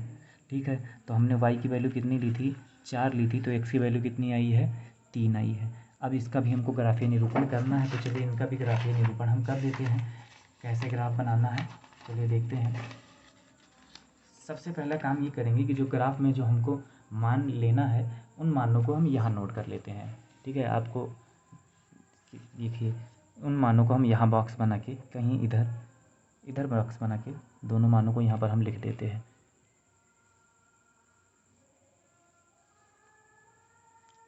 ठीक है, तो हमने y की वैल्यू कितनी ली थी, 4 ली थी, तो x की वैल्यू कितनी आई है, 3 आई है। अब इसका भी हमको ग्राफीय निरूपण करना है, तो चलिए इनका भी ग्राफीय निरूपण हम कर देते हैं। कैसे ग्राफ बनाना है चलिए देखते हैं। सबसे पहला काम ये करेंगे कि जो ग्राफ में जो हमको मान लेना है उन मानों को हम यहाँ नोट कर लेते हैं। ठीक है, आपको देखिए उन मानों को हम यहाँ बॉक्स बना के कहीं इधर बॉक्स बना के दोनों मानों को यहाँ पर हम लिख देते हैं।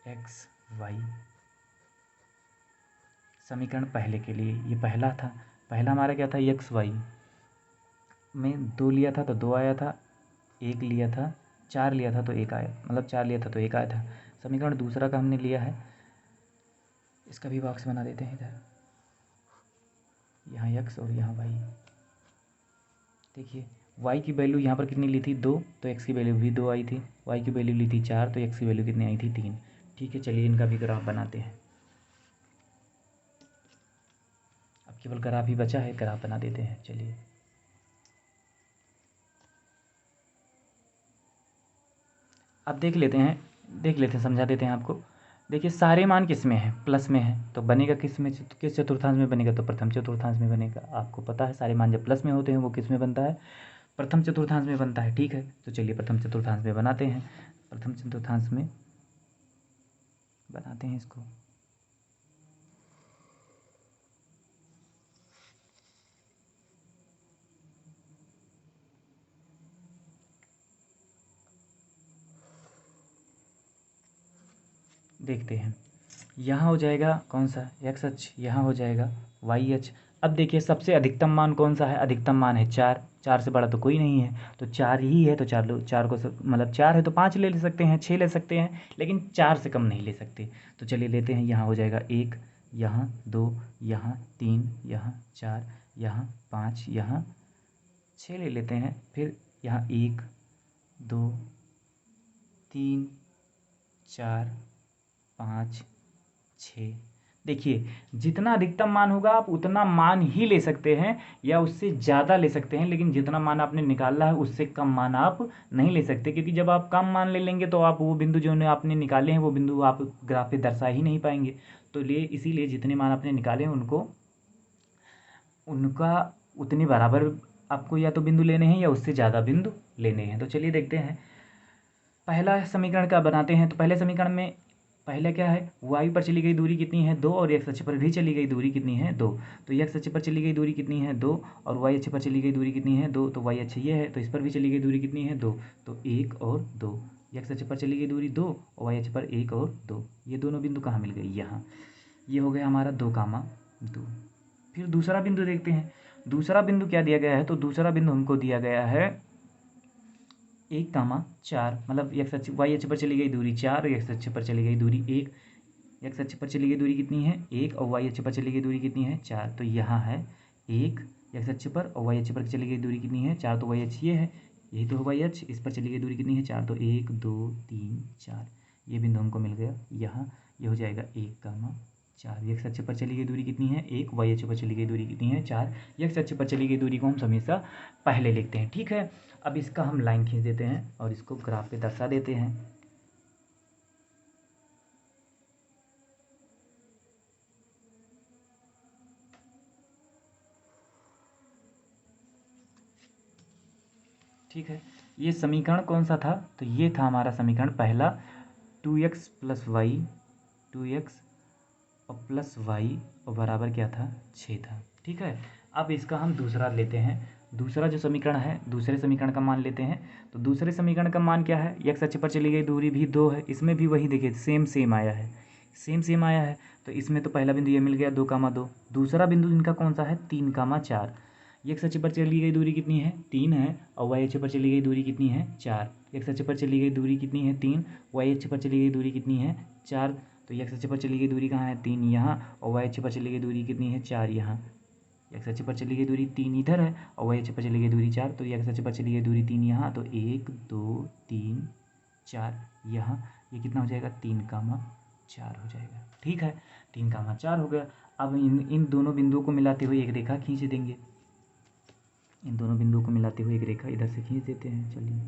x y समीकरण पहले के लिए, ये पहला था, पहला हमारा क्या था, x y में 2 लिया था तो 2 आया था, 1 लिया था, 4 लिया था तो 1 आया, मतलब 4 लिया था तो 1 आया था। समीकरण दूसरा का हमने लिया है, इसका भी बॉक्स बना देते हैं इधर, यहाँ x और यहाँ y। देखिए y की वैल्यू यहाँ पर कितनी ली थी, 2, तो x की वैल्यू भी 2 आई थी। y की वैल्यू ली थी 4, तो x की वैल्यू कितनी आई थी, 3। ठीक है, चलिए इनका भी ग्राफ बनाते हैं। अब केवल ग्राफ ही बचा है, ग्राफ बना देते हैं। चलिए अब देख लेते हैं, समझा देते हैं आपको। देखिए सारे मान किस में है, प्लस में है, तो बनेगा किस में, किस चतुर्थांश में बनेगा, तो प्रथम चतुर्थांश में बनेगा। आपको पता है सारे मान जब प्लस में होते हैं वो किस में बनता है, प्रथम चतुर्थांश में बनता है। ठीक है, तो चलिए प्रथम चतुर्थांश में बनाते हैं, प्रथम चतुर्थांश में बनाते हैं इसको। देखते हैं, यहाँ हो जाएगा कौन सा, x अक्ष, यहाँ हो जाएगा y अक्ष। अब देखिए सबसे अधिकतम मान कौन सा है, अधिकतम मान है 4, 4 से बड़ा तो कोई नहीं है, तो 4 ही है, तो 4 को मतलब 4 है तो 5 ले सकते हैं, 6 ले सकते हैं, लेकिन 4 से कम नहीं ले सकते। तो चलिए लेते हैं, यहाँ हो जाएगा 1, यहाँ 2, यहाँ 3, यहाँ 4, यहाँ 5, यहाँ 6 ले लेते हैं। फिर यहाँ 1 2 3 4 5 6। देखिए जितना अधिकतम मान होगा आप उतना मान ही ले सकते हैं या उससे ज़्यादा ले सकते हैं, लेकिन जितना मान आपने निकाला है उससे कम मान आप नहीं ले सकते, क्योंकि जब आप कम मान ले लेंगे तो आप वो बिंदु जो आपने निकाले हैं वो बिंदु आप ग्राफ पे दर्शा ही नहीं पाएंगे। तो इसीलिए जितने मान आपने निकाले हैं उनका उतने बराबर आपको या तो बिंदु लेने हैं या उससे ज़्यादा बिंदु लेने हैं। तो चलिए देखते हैं पहला समीकरण का बनाते हैं। तो पहले समीकरण में पहले क्या है, वायु पर चली गई दूरी कितनी है 2 और एक्स अक्ष पर भी चली गई दूरी कितनी है 2। तो एक्स अक्ष पर चली गई दूरी कितनी है 2 और वाई अक्ष पर चली गई दूरी कितनी है 2। तो वाई अक्ष ये है तो इस पर भी चली गई दूरी कितनी है 2। तो 1 और 2, एक्स अक्ष पर चली गई दूरी 2 और वाई अक्ष पर 1 और 2। ये दोनों बिंदु कहाँ मिल गई, यहाँ। ये हो गया हमारा 2, 2। फिर दूसरा बिंदु देखते हैं। दूसरा बिंदु क्या दिया गया है, तो दूसरा बिंदु हमको दिया गया है 1, 4, मतलब एक्स अक्ष वाई अक्ष पर चली गई दूरी 4 और एक्स अक्ष पर चली गई दूरी 1। एक्स अक्ष पर चली गई दूरी कितनी है 1 और वाई अक्ष पर चली गई दूरी कितनी है 4। तो यहाँ है 1 एक्स अक्ष पर और वाई अक्ष पर चली गई दूरी कितनी है 4। तो वाई अक्ष ये है, यही तो वाई अक्ष, इस पर चली गई दूरी कितनी है 4। तो 1, 2, 3, 4 ये बिंदु हमको मिल गया यहाँ। ये हो जाएगा 1, 4। एक्स अक्ष पर चली गई दूरी कितनी है 1, वाई अक्ष पर चली गई दूरी कितनी है 4। एक्स अक्ष पर चली गई दूरी को हम हमेशा पहले लिखते हैं, ठीक है। अब इसका हम लाइन खींच देते हैं और इसको ग्राफ पे दर्शा देते हैं। ठीक है, ये समीकरण कौन सा था, तो ये था हमारा समीकरण पहला 2x प्लस वाई 2x और प्लस वाई और बराबर क्या था 6 था, ठीक है। अब इसका हम दूसरा लेते हैं। दूसरा जो समीकरण है दूसरे समीकरण का मान लेते हैं। तो दूसरे समीकरण का मान क्या है, एक्स अक्ष पर चली गई दूरी भी 2 है, इसमें भी वही देखिए सेम आया है, सेम आया है। तो इसमें तो पहला बिंदु ये मिल गया 2, 2। दूसरा बिंदु इनका कौन सा है 3, 4। एक्स अक्ष पर चली गई दूरी कितनी है 3 है और वाई अक्ष पर चली गई दूरी कितनी है 4। एक्स अक्ष पर चली गई दूरी कितनी है 3, वाई अक्ष पर चली गई दूरी कितनी है 4। तो एक्स अक्ष पर चली गई दूरी कहाँ है 3 यहाँ और वाई अक्ष पर चली गई दूरी कितनी है 4 यहाँ। एक्स अक्ष पर चली गई दूरी 3 इधर है और वाई अक्ष पर चली गई दूरी 4। तो एक्स अक्ष पर चली गई दूरी 3 यहाँ, तो 1, 2, 3, 4 यहाँ। ये कितना हो जाएगा 3, 4 हो जाएगा, ठीक है। 3, 4 हो गया। अब इन दोनों बिंदुओं को मिलाते हुए एक रेखा खींच देंगे। इन दोनों बिंदुओं को मिलाते हुए एक रेखा इधर से खींच देते हैं। चलिए,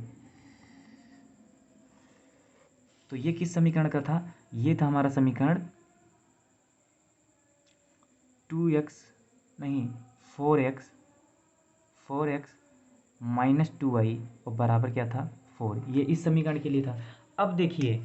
तो ये किस समीकरण का था, ये था हमारा समीकरण 2x नहीं 4x माइनस 2y और बराबर क्या था 4। ये इस समीकरण के लिए था। अब देखिए,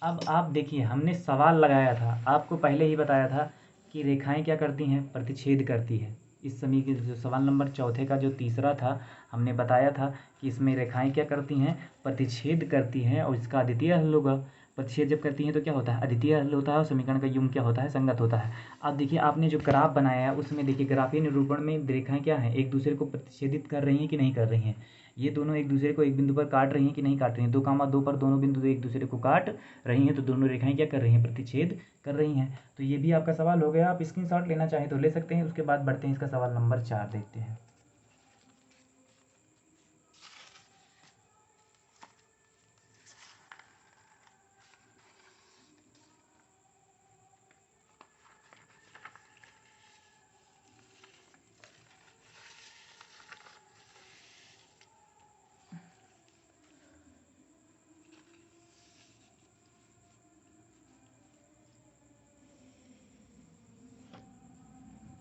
अब आप देखिए हमने सवाल लगाया था, आपको पहले ही बताया था कि रेखाएं क्या करती हैं प्रतिच्छेद करती है। इस समीकरण जो सवाल नंबर चौथे का जो तीसरा था, हमने बताया था कि इसमें रेखाएं क्या करती हैं प्रतिच्छेद करती हैं और इसका अद्वितीय हल होगा। प्रतिच्छेद जब करती हैं तो क्या होता है अद्वितीय हल होता है और समीकरण का युग्म क्या होता है संगत होता है। अब देखिए आपने जो ग्राफ बनाया है उसमें देखिए ग्राफीय निरूपण में रेखाएं क्या हैं एक दूसरे को प्रतिच्छेदित कर रही हैं कि नहीं कर रही हैं। ये दोनों एक दूसरे को एक बिंदु पर काट रही हैं कि नहीं काट रही हैं। 2, 2 पर दोनों बिंदु एक दूसरे को काट रही हैं, तो दोनों रेखाएं क्या कर रही हैं प्रतिच्छेद कर रही हैं। तो ये भी आपका सवाल हो गया। आप स्क्रीनशॉट लेना चाहें तो ले सकते हैं। उसके बाद बढ़ते हैं इसका सवाल नंबर 4 देखते हैं।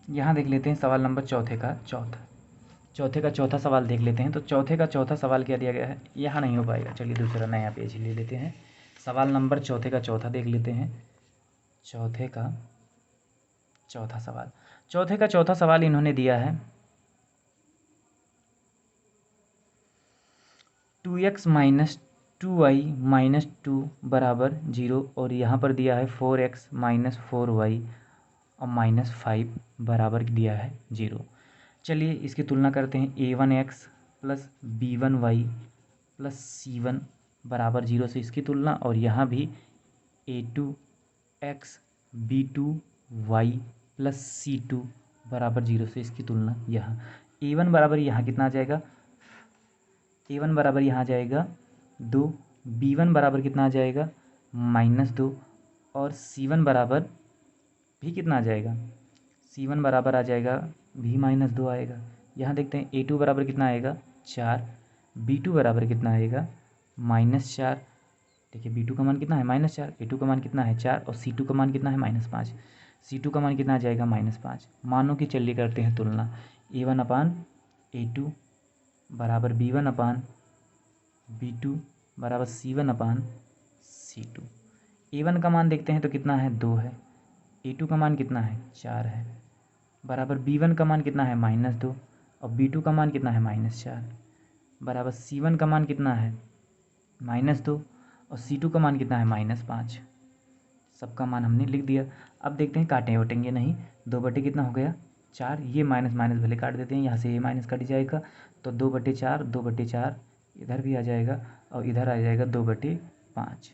यहाँ देख लेते हैं सवाल नंबर चौथे का चौथा सवाल देख लेते हैं। तो चौथे का चौथा सवाल क्या दिया गया है, यहाँ नहीं हो पाएगा। चलिए दूसरा नया पेज ले लेते हैं। सवाल नंबर चौथे का चौथा देख लेते हैं। चौथे का चौथा सवाल इन्होंने दिया है 2x माइनस 2y माइनस 2 बराबर 0 और यहाँ पर दिया है 4x माइनस 4y और माइनस 5 बराबर दिया है 0। चलिए इसकी तुलना करते हैं। a1x plus b1y plus c1 बराबर 0 से इसकी तुलना, और यहाँ भी a2x b2y प्लस c2 बराबर 0 से इसकी तुलना। यहाँ a1 बराबर यहाँ कितना आ जाएगा, a1 बराबर यहाँ आ जाएगा 2, b1 बराबर कितना आ जाएगा -2 और c1 बराबर भी कितना आ जाएगा, C1 बराबर आ जाएगा V-2 आएगा। यहाँ देखते हैं A2 बराबर कितना आएगा 4, B2 बराबर कितना आएगा -4। देखिए B2 का मान कितना है -4, A2 का मान कितना है 4 और C2 का मान कितना है -5। C2 का मान कितना आ जाएगा -5। मानों की चलिए करते हैं तुलना, A1/A2 बराबर B1/B2 बराबर C1/C2। A1 का मान देखते हैं तो कितना है 2 है, A2 का मान कितना है 4 है, बराबर B1 का मान कितना है -2 और B2 का मान कितना है -4, बराबर C1 का मान कितना है -2 और C2 का मान कितना है -5। सबका मान हमने लिख दिया। अब देखते हैं काटें वटेंगे नहीं, 2 कितना हो गया 4, ये माइनस माइनस भले काट देते हैं, यहाँ से ये माइनस कट जाएगा तो 2/4, 2/4 इधर भी आ जाएगा और इधर आ जाएगा 2/5।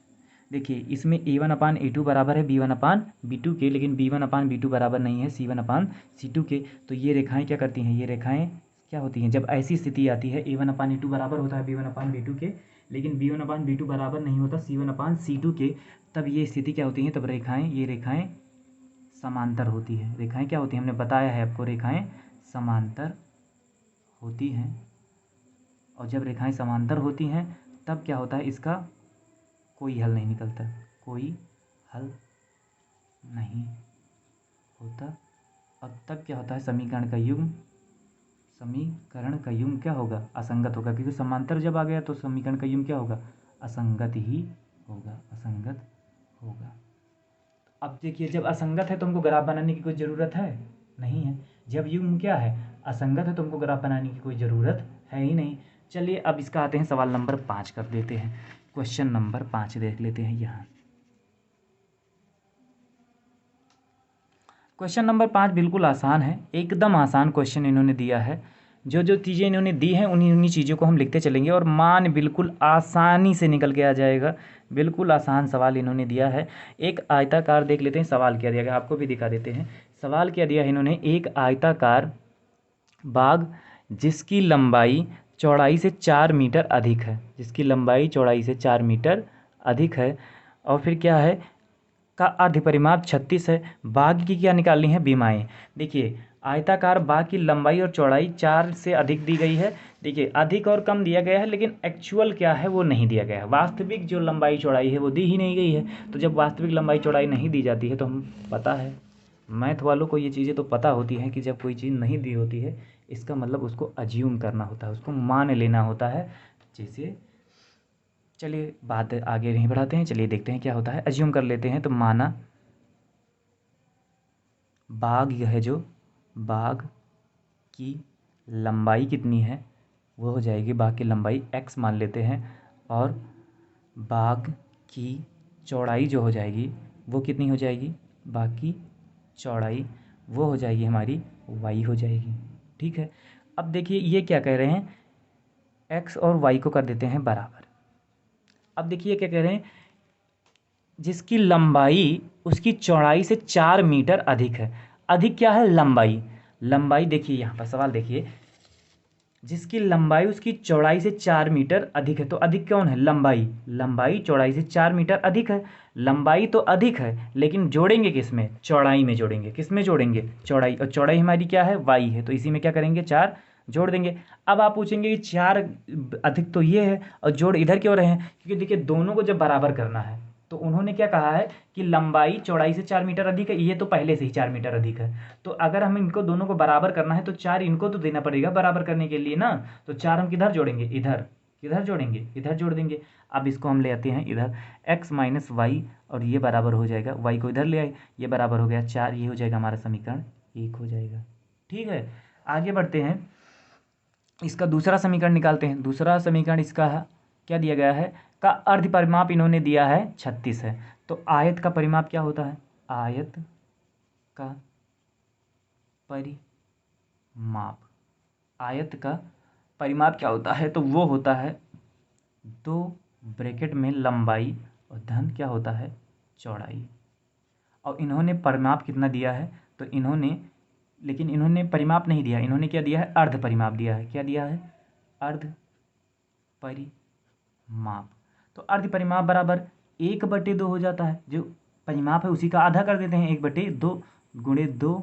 देखिए इसमें A1/A2 बराबर है B1/B2 के, लेकिन B1/B2 बराबर नहीं है C1/C2 के। तो ये रेखाएं क्या करती हैं, ये रेखाएं क्या होती हैं, जब ऐसी स्थिति आती है A1/A2 बराबर होता है B1/B2 के, लेकिन B1/B2 बराबर नहीं होता C1/C2 के, तब ये स्थिति क्या होती है, तब रेखाएं, ये रेखाएं समांतर होती है। रेखाएं क्या होती हैं, हमने बताया है आपको, रेखाएं समांतर होती हैं। और जब रेखाएं समांतर होती हैं तब क्या होता है, इसका कोई हल नहीं निकलता, कोई हल नहीं होता। अब तब क्या होता है, समीकरण का युग्म क्या होगा, असंगत होगा, क्योंकि समांतर जब आ गया तो समीकरण का युग्म क्या होगा, असंगत ही होगा, असंगत होगा। अब देखिए जब असंगत है तो हमको ग्राफ बनाने की कोई ज़रूरत है नहीं है, जब युग्म क्या है असंगत है तो हमको ग्राफ बनाने की कोई ज़रूरत है ही नहीं। चलिए अब इसका आते हैं सवाल नंबर 5 कर देते हैं, क्वेश्चन नंबर 5 देख लेते हैं। यहाँ क्वेश्चन नंबर 5 बिल्कुल आसान है, एकदम आसान क्वेश्चन इन्होंने दिया है। जो जो चीज़ें इन्होंने दी हैं उन्हीं चीज़ों को हम लिखते चलेंगे और मान बिल्कुल आसानी से निकल के आ जाएगा। बिल्कुल आसान सवाल इन्होंने दिया है। एक आयताकार देख लेते हैं, सवाल क्या दिया गया आपको भी दिखा देते हैं। सवाल क्या दिया है इन्होंने, एक आयताकार बाग जिसकी लंबाई चौड़ाई से 4 मीटर अधिक है, जिसकी लंबाई चौड़ाई से 4 मीटर अधिक है, और फिर क्या है का अर्ध परिमाप 36 है। बाग की क्या निकालनी है, बीमाएँ। देखिए आयताकार बाग की लंबाई और चौड़ाई 4 से अधिक दी गई है। देखिए अधिक और कम दिया गया है, लेकिन एक्चुअल क्या है वो नहीं दिया गया है। वास्तविक जो लंबाई चौड़ाई है वो दी ही नहीं गई है। तो जब वास्तविक लंबाई चौड़ाई नहीं दी जाती है तो हम, पता है मैथ वालों को ये चीज़ें तो पता होती हैं कि जब कोई चीज़ नहीं दी होती है इसका मतलब उसको अज्यूम करना होता है, उसको मान लेना होता है। जैसे चलिए बात आगे नहीं बढ़ाते हैं, चलिए देखते हैं क्या होता है। अज्यूम कर लेते हैं, तो माना बाग, यह है जो बाग की लंबाई कितनी है, वो हो जाएगी बाग की लंबाई x मान लेते हैं, और बाग की चौड़ाई जो हो जाएगी वो कितनी हो जाएगी, बाग की चौड़ाई वो हो जाएगी हमारी y हो जाएगी। ठीक है, अब देखिए ये क्या कह रहे हैं, x और y को कर देते हैं बराबर। अब देखिए क्या कह रहे हैं, जिसकी लंबाई उसकी चौड़ाई से 4 मीटर अधिक है। अधिक क्या है, लंबाई। लंबाई देखिए यहाँ पर सवाल देखिए, जिसकी लंबाई उसकी चौड़ाई से 4 मीटर अधिक है, तो अधिक कौन है, लंबाई। लंबाई चौड़ाई से 4 मीटर अधिक है। लंबाई तो अधिक है, लेकिन जोड़ेंगे किस में, चौड़ाई में जोड़ेंगे। किस में जोड़ेंगे, चौड़ाई, और चौड़ाई हमारी क्या है, y है, तो इसी में क्या करेंगे 4 जोड़ देंगे। अब आप पूछेंगे कि 4 अधिक तो ये है और जोड़ इधर क्यों रहे हैं, क्योंकि देखिए दोनों को जब बराबर करना है तो उन्होंने क्या कहा है कि लंबाई चौड़ाई से 4 मीटर अधिक है, ये तो पहले से ही 4 मीटर अधिक है। तो अगर हम इनको दोनों को बराबर करना है तो 4 इनको तो देना पड़ेगा बराबर करने के लिए ना। तो 4 हम किधर जोड़ेंगे, इधर। किधर जोड़ेंगे, इधर जोड़ देंगे। अब इसको हम ले आते हैं इधर, x माइनस वाई, और ये बराबर हो जाएगा, y को इधर ले आए, ये बराबर हो गया 4, ये हो जाएगा हमारा समीकरण 1 हो जाएगा। ठीक है, आगे बढ़ते हैं, इसका दूसरा समीकरण निकालते हैं। दूसरा समीकरण इसका है, क्या दिया गया है, का अर्ध परिमाप इन्होंने दिया है 36 है। तो आयत का परिमाप क्या होता है, आयत का परिमाप, आयत का परिमाप क्या होता है, तो वो होता है 2 ब्रैकेट में लंबाई और धन क्या होता है, चौड़ाई। और इन्होंने परिमाप कितना दिया है, तो इन्होंने, लेकिन इन्होंने परिमाप नहीं दिया, इन्होंने क्या दिया है, अर्ध परिमाप दिया है। क्या दिया है, अर्ध परिमाप। तो अर्ध परिमाप बराबर 1/2 हो जाता है, जो परिमाप है उसी का आधा कर देते हैं, 1/2 गुणे 2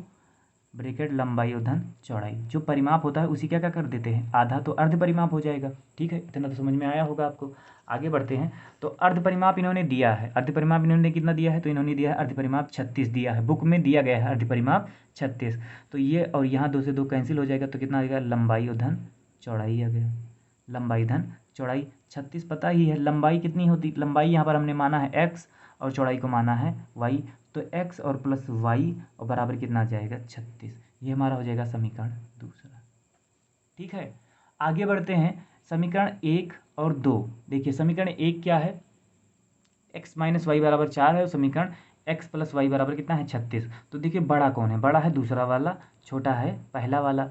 ब्रैकेट लंबाई और धन चौड़ाई। जो परिमाप होता है उसी क्या क्या कर देते हैं, आधा, तो अर्ध परिमाप हो जाएगा। ठीक है, इतना तो समझ में आया होगा आपको। आगे बढ़ते हैं। तो अर्ध परिमाप इन्होंने दिया है, अर्ध परिमाप इन्होंने कितना दिया है, तो इन्होंने दिया है अर्ध परिमाप 36 दिया है, बुक में दिया गया है अर्ध परिमाप 36। तो ये और यहाँ 2 से 2 कैंसिल हो जाएगा, तो कितना आ गया, लंबाई और धन चौड़ाई आ गया। लंबाई धन चौड़ाई 36 पता ही है। लंबाई कितनी होती, लंबाई यहाँ पर हमने माना है x और चौड़ाई को माना है y, तो x और प्लस y और बराबर कितना आ जाएगा 36। ये हमारा हो जाएगा समीकरण दूसरा। ठीक है, आगे बढ़ते हैं। समीकरण 1 और 2 देखिए, समीकरण 1 क्या है, x माइनस वाई बराबर 4 है, और समीकरण x प्लस वाई बराबर कितना है 36। तो देखिए बड़ा कौन है, बड़ा है दूसरा वाला, छोटा है पहला वाला,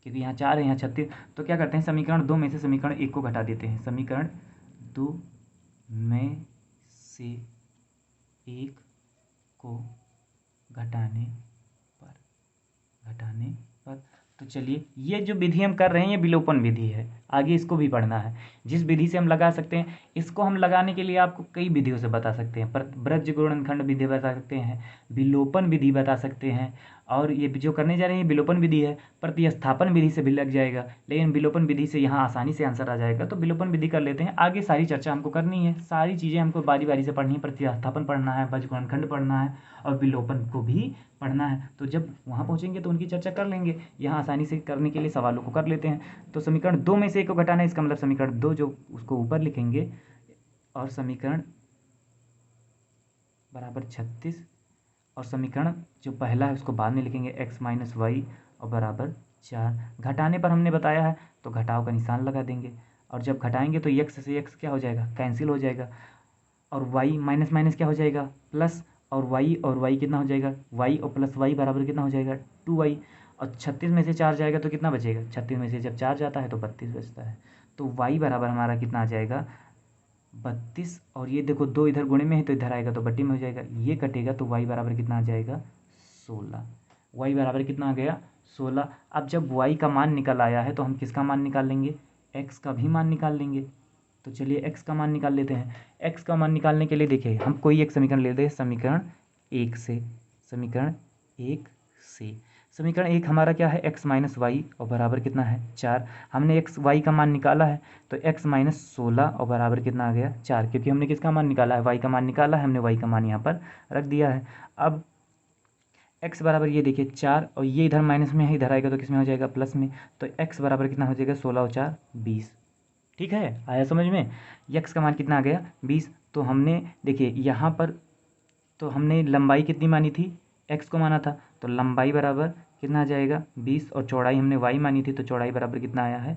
क्योंकि यहाँ 4 है यहाँ 36। तो क्या करते हैं, समीकरण 2 में से समीकरण 1 को घटा देते हैं। समीकरण 2 में से 1 को घटाने पर तो चलिए, ये जो विधि हम कर रहे हैं ये विलोपन विधि है, आगे इसको भी पढ़ना है। जिस विधि से हम लगा सकते हैं, इसको हम लगाने के लिए आपको कई विधियों से बता सकते हैं। पर ब्रज गुणनखंड विधि बता सकते हैं, विलोपन विधि बता सकते हैं, और ये जो करने जा रहे हैं विलोपन विधि है। प्रतिस्थापन विधि से भी लग जाएगा, लेकिन विलोपन विधि से यहाँ आसानी से आंसर आ जाएगा, तो विलोपन विधि कर लेते हैं। आगे सारी चर्चा हमको करनी है, सारी चीज़ें हमको बारी बारी से पढ़नी है। प्रतिस्थापन पढ़ना है, ब्रज गुणनखंड पढ़ना है, और विलोपन को भी पढ़ना है। तो जब वहाँ पहुँचेंगे तो उनकी चर्चा कर लेंगे, यहाँ आसानी से करने के लिए सवालों को कर लेते हैं। तो समीकरण 2 में से 1 को घटाना है, इसका मतलब समीकरण 2 जो उसको ऊपर लिखेंगे, और समीकरण बराबर 36, और समीकरण जो पहला है उसको बाद में लिखेंगे, x माइनस वाई और बराबर 4। घटाने पर हमने बताया है तो घटाव का निशान लगा देंगे, और जब घटाएंगे तो x से x क्या हो जाएगा, कैंसिल हो जाएगा, और y माइनस माइनस क्या हो जाएगा, प्लस, और y कितना हो जाएगा, y और प्लस y बराबर कितना हो जाएगा 2y, और 36 में से 4 जाएगा तो कितना बचेगा, 36 में से जब 4 जाता है तो 32 बचता है। तो y बराबर हमारा कितना आ जाएगा 32, और ये देखो 2 इधर गुणे में है तो इधर आएगा तो बट्टी में हो जाएगा, ये कटेगा तो y बराबर कितना आ जाएगा 16। y बराबर कितना आ गया 16। अब जब y का मान निकल आया है तो हम किसका मान निकाल लेंगे, x का भी मान निकाल लेंगे। तो चलिए x का मान निकाल लेते हैं। x का मान निकालने के लिए देखिए हम कोई एक समीकरण ले लेते हैं, समीकरण 1 से। समीकरण 1 हमारा क्या है, x माइनस वाई और बराबर कितना है 4। हमने x y का मान निकाला है, तो x माइनस 16 और बराबर कितना आ गया 4, क्योंकि हमने किसका मान निकाला है, y का मान निकाला है, हमने y का मान यहाँ पर रख दिया है। अब x बराबर ये देखिए 4, और ये इधर माइनस में है, इधर आएगा तो किसमें हो जाएगा, प्लस में। तो x बराबर कितना हो जाएगा 16 और 4 20। ठीक है, आया समझ में। x का मान कितना आ गया 20। तो हमने देखिए यहाँ पर तो हमने लंबाई कितनी मानी थी, x को माना था, तो लंबाई बराबर कितना आ जाएगा 20, और चौड़ाई हमने y मानी थी, तो चौड़ाई बराबर कितना आया है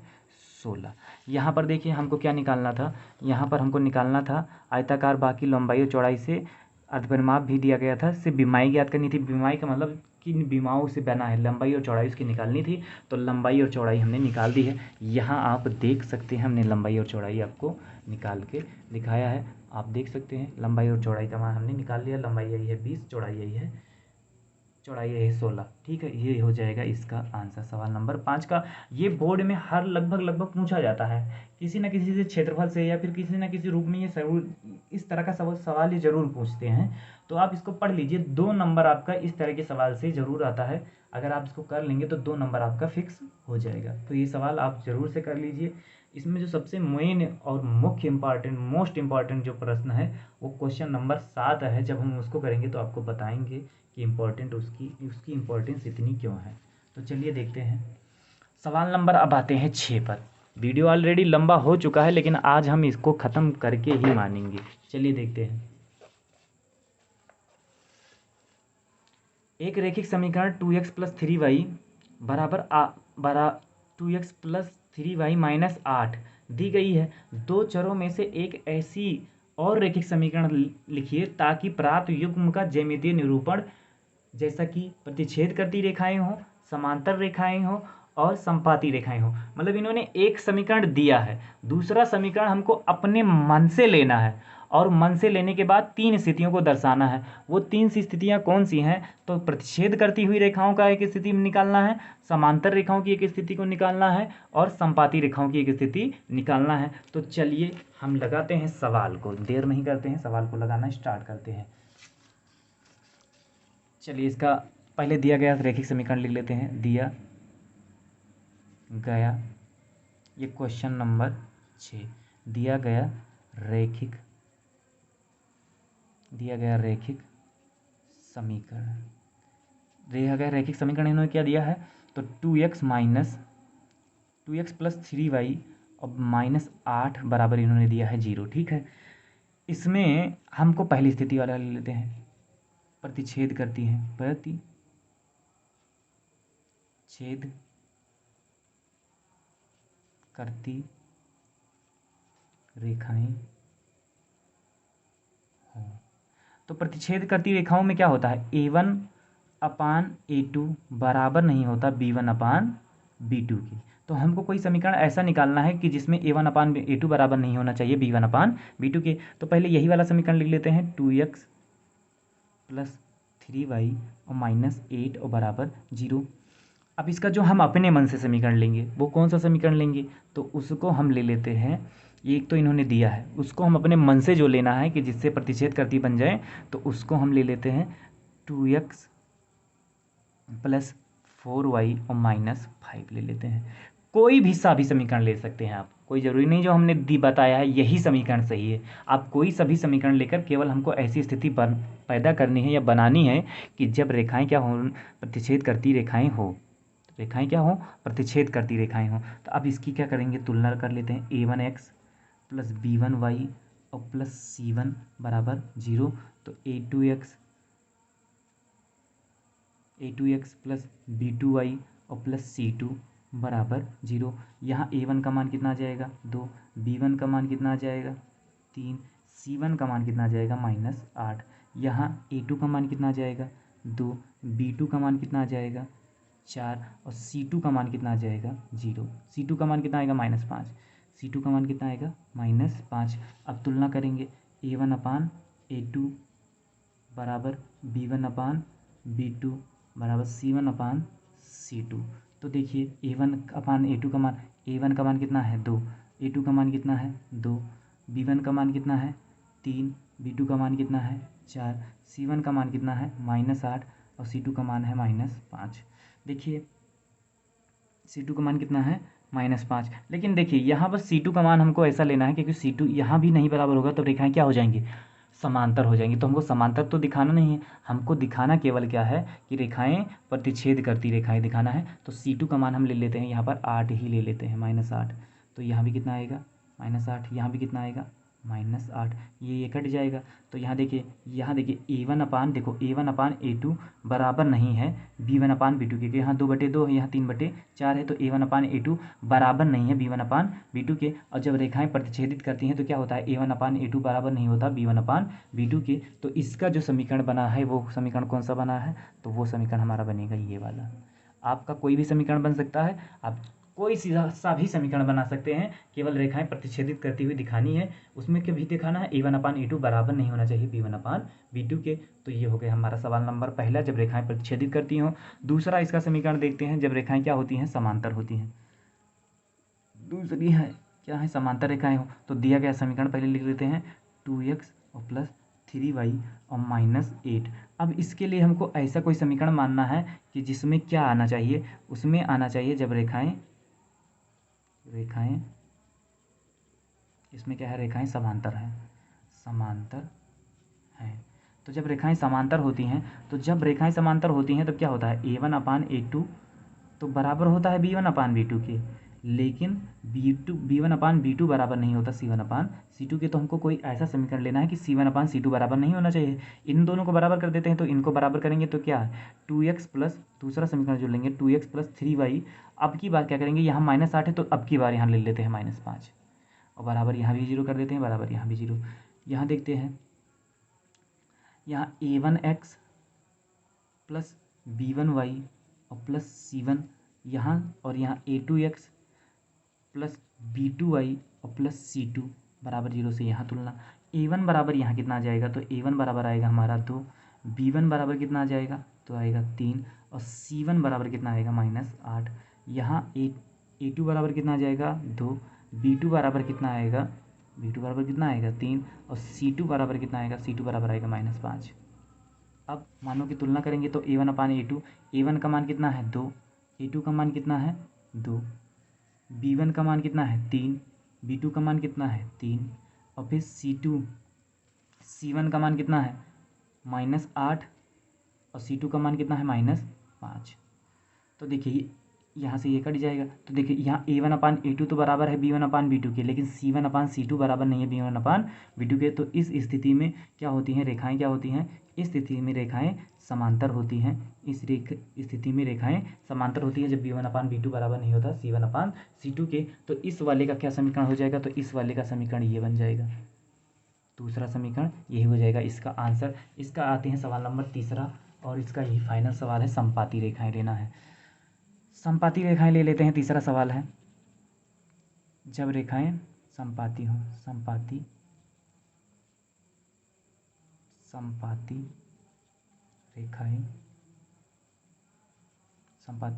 16। यहाँ पर देखिए हमको क्या निकालना था, यहाँ पर हमको निकालना था आयताकार बाकी लंबाई और चौड़ाई से अर्धपरिमाप भी दिया गया था, सिर्फ विमाई ज्ञात करनी थी। विमाई का मतलब किन विमाओं से बना है, लंबाई और चौड़ाई उसकी निकालनी थी, तो लंबाई और चौड़ाई हमने निकाल दी है। यहाँ आप देख सकते हैं हमने लंबाई और चौड़ाई आपको निकाल के दिखाया है, आप देख सकते हैं लंबाई और चौड़ाई का मान हमने निकाल लिया। लंबाई यही है 20, चौड़ाई यही है, चौड़ाई यही 16। ठीक है, ये हो जाएगा इसका आंसर सवाल नंबर 5 का। ये बोर्ड में हर लगभग पूछा जाता है, किसी न किसी से क्षेत्रफल से या फिर किसी न किसी रूप में ये जरूर इस तरह का सवाल ये जरूर पूछते हैं। तो आप इसको पढ़ लीजिए, 2 नंबर आपका इस तरह के सवाल से जरूर आता है। अगर आप इसको कर लेंगे तो 2 नंबर आपका फिक्स हो जाएगा। तो ये सवाल आप जरूर से कर लीजिए। इसमें जो सबसे मेन और मुख्य मोस्ट इम्पॉर्टेंट जो प्रश्न है वो क्वेश्चन नंबर 7 है। जब हम उसको करेंगे तो आपको बताएंगे कि इम्पोर्टेंट उसकी इम्पोर्टेंस इतनी क्यों है। तो चलिए देखते हैं सवाल नंबर, अब आते हैं 6 पर। वीडियो ऑलरेडी लंबा हो चुका है, लेकिन आज हम इसको ख़त्म करके ही मानेंगे। चलिए देखते हैं। एक रैखिक समीकरण 2x प्लस 3y बराबर 2x प्लस 3y माइनस 8 दी गई है। 2 चरों में से एक ऐसी और रैखिक समीकरण लिखिए ताकि प्राप्त युग्म का ज्यामितीय निरूपण जैसा कि प्रतिच्छेद करती रेखाएं हों, समांतर रेखाएं हों और संपाती रेखाएं हों। मतलब इन्होंने एक समीकरण दिया है, दूसरा समीकरण हमको अपने मन से लेना है, और मन से लेने के बाद 3 स्थितियों को दर्शाना है। वो 3 स्थितियां कौन सी हैं, तो प्रतिच्छेद करती हुई रेखाओं का एक स्थिति निकालना है, समांतर रेखाओं की एक स्थिति को निकालना है, और संपाती रेखाओं की एक स्थिति निकालना है। तो चलिए हम लगाते हैं सवाल को, देर नहीं करते हैं, सवाल को लगाना स्टार्ट करते हैं। चलिए इसका पहले दिया गया रैखिक समीकरण लिख लेते हैं। दिया गया, ये क्वेश्चन नंबर 6, दिया गया रैखिक समीकरण, इन्होंने क्या दिया है, तो 2x प्लस 3y और -8 बराबर इन्होंने दिया है 0। ठीक है, इसमें हमको पहली स्थिति वाला ले लेते हैं, प्रतिच्छेद करती हैं, प्रतिच्छेद करती रेखाएं हों। तो प्रतिच्छेद करती रेखाओं में क्या होता है, a1/a2 बराबर नहीं होता b1/b2 की। तो हमको कोई समीकरण ऐसा निकालना है कि जिसमें a1/a2 बराबर नहीं होना चाहिए b1/b2 के। तो पहले यही वाला समीकरण लिख लेते हैं, 2x प्लस 3y और -8 और बराबर 0। अब इसका जो हम अपने मन से समीकरण लेंगे वो कौन सा समीकरण लेंगे, तो उसको हम ले लेते हैं, एक तो इन्होंने दिया है, उसको हम अपने मन से जो लेना है कि जिससे प्रतिच्छेद करती बन जाए, तो उसको हम ले लेते हैं 2x प्लस 4y और -5 ले लेते हैं। कोई भी सा भी समीकरण ले सकते हैं आप, कोई ज़रूरी नहीं जो हमने बताया है यही समीकरण सही है। आप कोई सभी समीकरण लेकर, केवल हमको ऐसी स्थिति पैदा करनी है या बनानी है कि जब रेखाएं क्या हों, प्रतिच्छेद करती रेखाएं हो, प्रतिच्छेद करती रेखाएं हों। तो अब इसकी क्या करेंगे, तुलना कर लेते हैं, a1x प्लस b1y और प्लस c1 बराबर 0। तो a2x प्लस b2y और प्लस c2 बराबर 0। यहाँ a1 का मान कितना आ जाएगा, 2, b1 का मान कितना आ जाएगा, 3, c1 का मान कितना आ जाएगा, -8। यहाँ a2 का मान कितना आ जाएगा, 2, b2 का मान कितना आ जाएगा, 4 और c2 का मान कितना आ जाएगा, 0। c2 का मान कितना आएगा, -5। c2 का मान कितना आएगा, -5। अब तुलना करेंगे, a1/a2 बराबर b1/b2 बराबर c1/c2। तो देखिए a1/a2 का मान, a1 का मान कितना है, 2, a2 का मान कितना है, 2, b1 का मान कितना है, 3, b2 का मान कितना है, 4, c1 का मान कितना है, -8 और c2 का मान है -5। देखिए c2 का मान कितना है, -5। लेकिन देखिए यहाँ बस c2 का मान हमको ऐसा लेना है क्योंकि c2 यहाँ भी नहीं बराबर होगा तो रेखाएं क्या हो जाएंगी, समांतर हो जाएंगी। तो हमको समांतर तो दिखाना नहीं है, हमको दिखाना केवल क्या है कि रेखाएं प्रतिच्छेद करती रेखाएं दिखाना है। तो c2 का मान हम ले लेते हैं, यहाँ पर 8 ही ले लेते हैं, -8। तो यहाँ भी कितना आएगा, -8, यहाँ भी कितना आएगा, -8। ये कट जाएगा। तो यहाँ देखिए a1/a2 बराबर नहीं है b1/b2 के। यहाँ 2/2 है, यहाँ 3/4 है। तो a1/a2 बराबर नहीं है b1/b2 के। और जब रेखाएं प्रतिच्छेदित करती हैं तो क्या होता है, a1/a2 बराबर नहीं होता b1/b2 के। तो इसका जो समीकरण बना है वो समीकरण कौन सा बना है, तो वो समीकरण हमारा बनेगा ये वाला। आपका कोई भी समीकरण बन सकता है, आप कोई सा भी समीकरण बना सकते हैं, केवल रेखाएं प्रतिच्छेदित करती हुई दिखानी है। उसमें क्या भी दिखाना है, a1/a2 बराबर नहीं होना चाहिए b1/b2 के। तो ये हो गया हमारा सवाल नंबर पहला, जब रेखाएं प्रतिच्छेदित करती हों। दूसरा इसका समीकरण देखते हैं, जब रेखाएं क्या होती हैं, समांतर होती हैं। दूसरी है क्या है, समांतर रेखाएं हो। तो दिया गया समीकरण पहले लिख लेते हैं, 2x और प्लस 3y और -8। अब इसके लिए हमको ऐसा कोई समीकरण मानना है कि जिसमें क्या आना चाहिए, उसमें आना चाहिए जब रेखाएं इसमें क्या है, रेखाएं समांतर हैं। तो जब रेखाएं समांतर होती हैं, तो क्या होता है, a1/a2 तो बराबर होता है b1/b2 के। लेकिन b1/b2 बराबर नहीं होता c1/c2 के। तो हमको कोई ऐसा समीकरण लेना है कि c1/c2 बराबर नहीं होना चाहिए। इन दोनों को बराबर कर देते हैं, तो इनको बराबर करेंगे तो क्या है, 2x प्लस, दूसरा समीकरण जो लेंगे 2x प्लस 3y। अब की बार क्या करेंगे, यहाँ -8 है तो अब की बार यहाँ ले लेते हैं -5 और बराबर यहाँ भी 0 कर देते हैं, बराबर यहाँ भी 0। यहाँ देखते हैं, यहाँ a1x प्लस b1y और प्लस c1 यहाँ, और यहाँ a2x प्लस b2y और प्लस c2 बराबर 0 से यहाँ तुलना। a1 बराबर यहाँ कितना आ जाएगा, तो a1 बराबर आएगा हमारा 2, b1 बराबर कितना आ जाएगा, तो आएगा 3 और c1 बराबर कितना आएगा, -8। यहाँ a2 बराबर कितना आ जाएगा, 2, b2 बराबर कितना आएगा, 3 और c2 बराबर कितना आएगा, c2 बराबर आएगा -5। अब मानों की तुलना करेंगे तो A1 अपान A2, A1 का मान कितना है 2, A2 का मान कितना है 2, B1 का मान कितना है 3, B2 का मान कितना है 3, और फिर C1 का मान कितना है -8 और C2 का मान कितना है -5। तो देखिए यहाँ से ये कट जाएगा, तो देखिए यहाँ A1 अपान A2 तो बराबर है B1 अपान B2 के, लेकिन C1 अपान C2 बराबर नहीं है B1 अपान B2 के। तो इस स्थिति में क्या होती हैं रेखाएं, क्या होती हैं, इस स्थिति में रेखाएं समांतर होती हैं। इस स्थिति में रेखाएं समांतर होती हैं जब B1 अपान B2 बराबर नहीं होता C1 अपान C2 के। तो इस वाले का क्या समीकरण हो जाएगा, तो इस वाले का समीकरण ये बन जाएगा, दूसरा समीकरण यही हो जाएगा इसका आंसर। इसका आते हैं सवाल नंबर तीसरा, और इसका यही फाइनल सवाल है, समपाती रेखाएं लेना है। समपाती रेखाएं ले लेते हैं। तीसरा सवाल है, जब रेखाएं समपाती हों, समपाती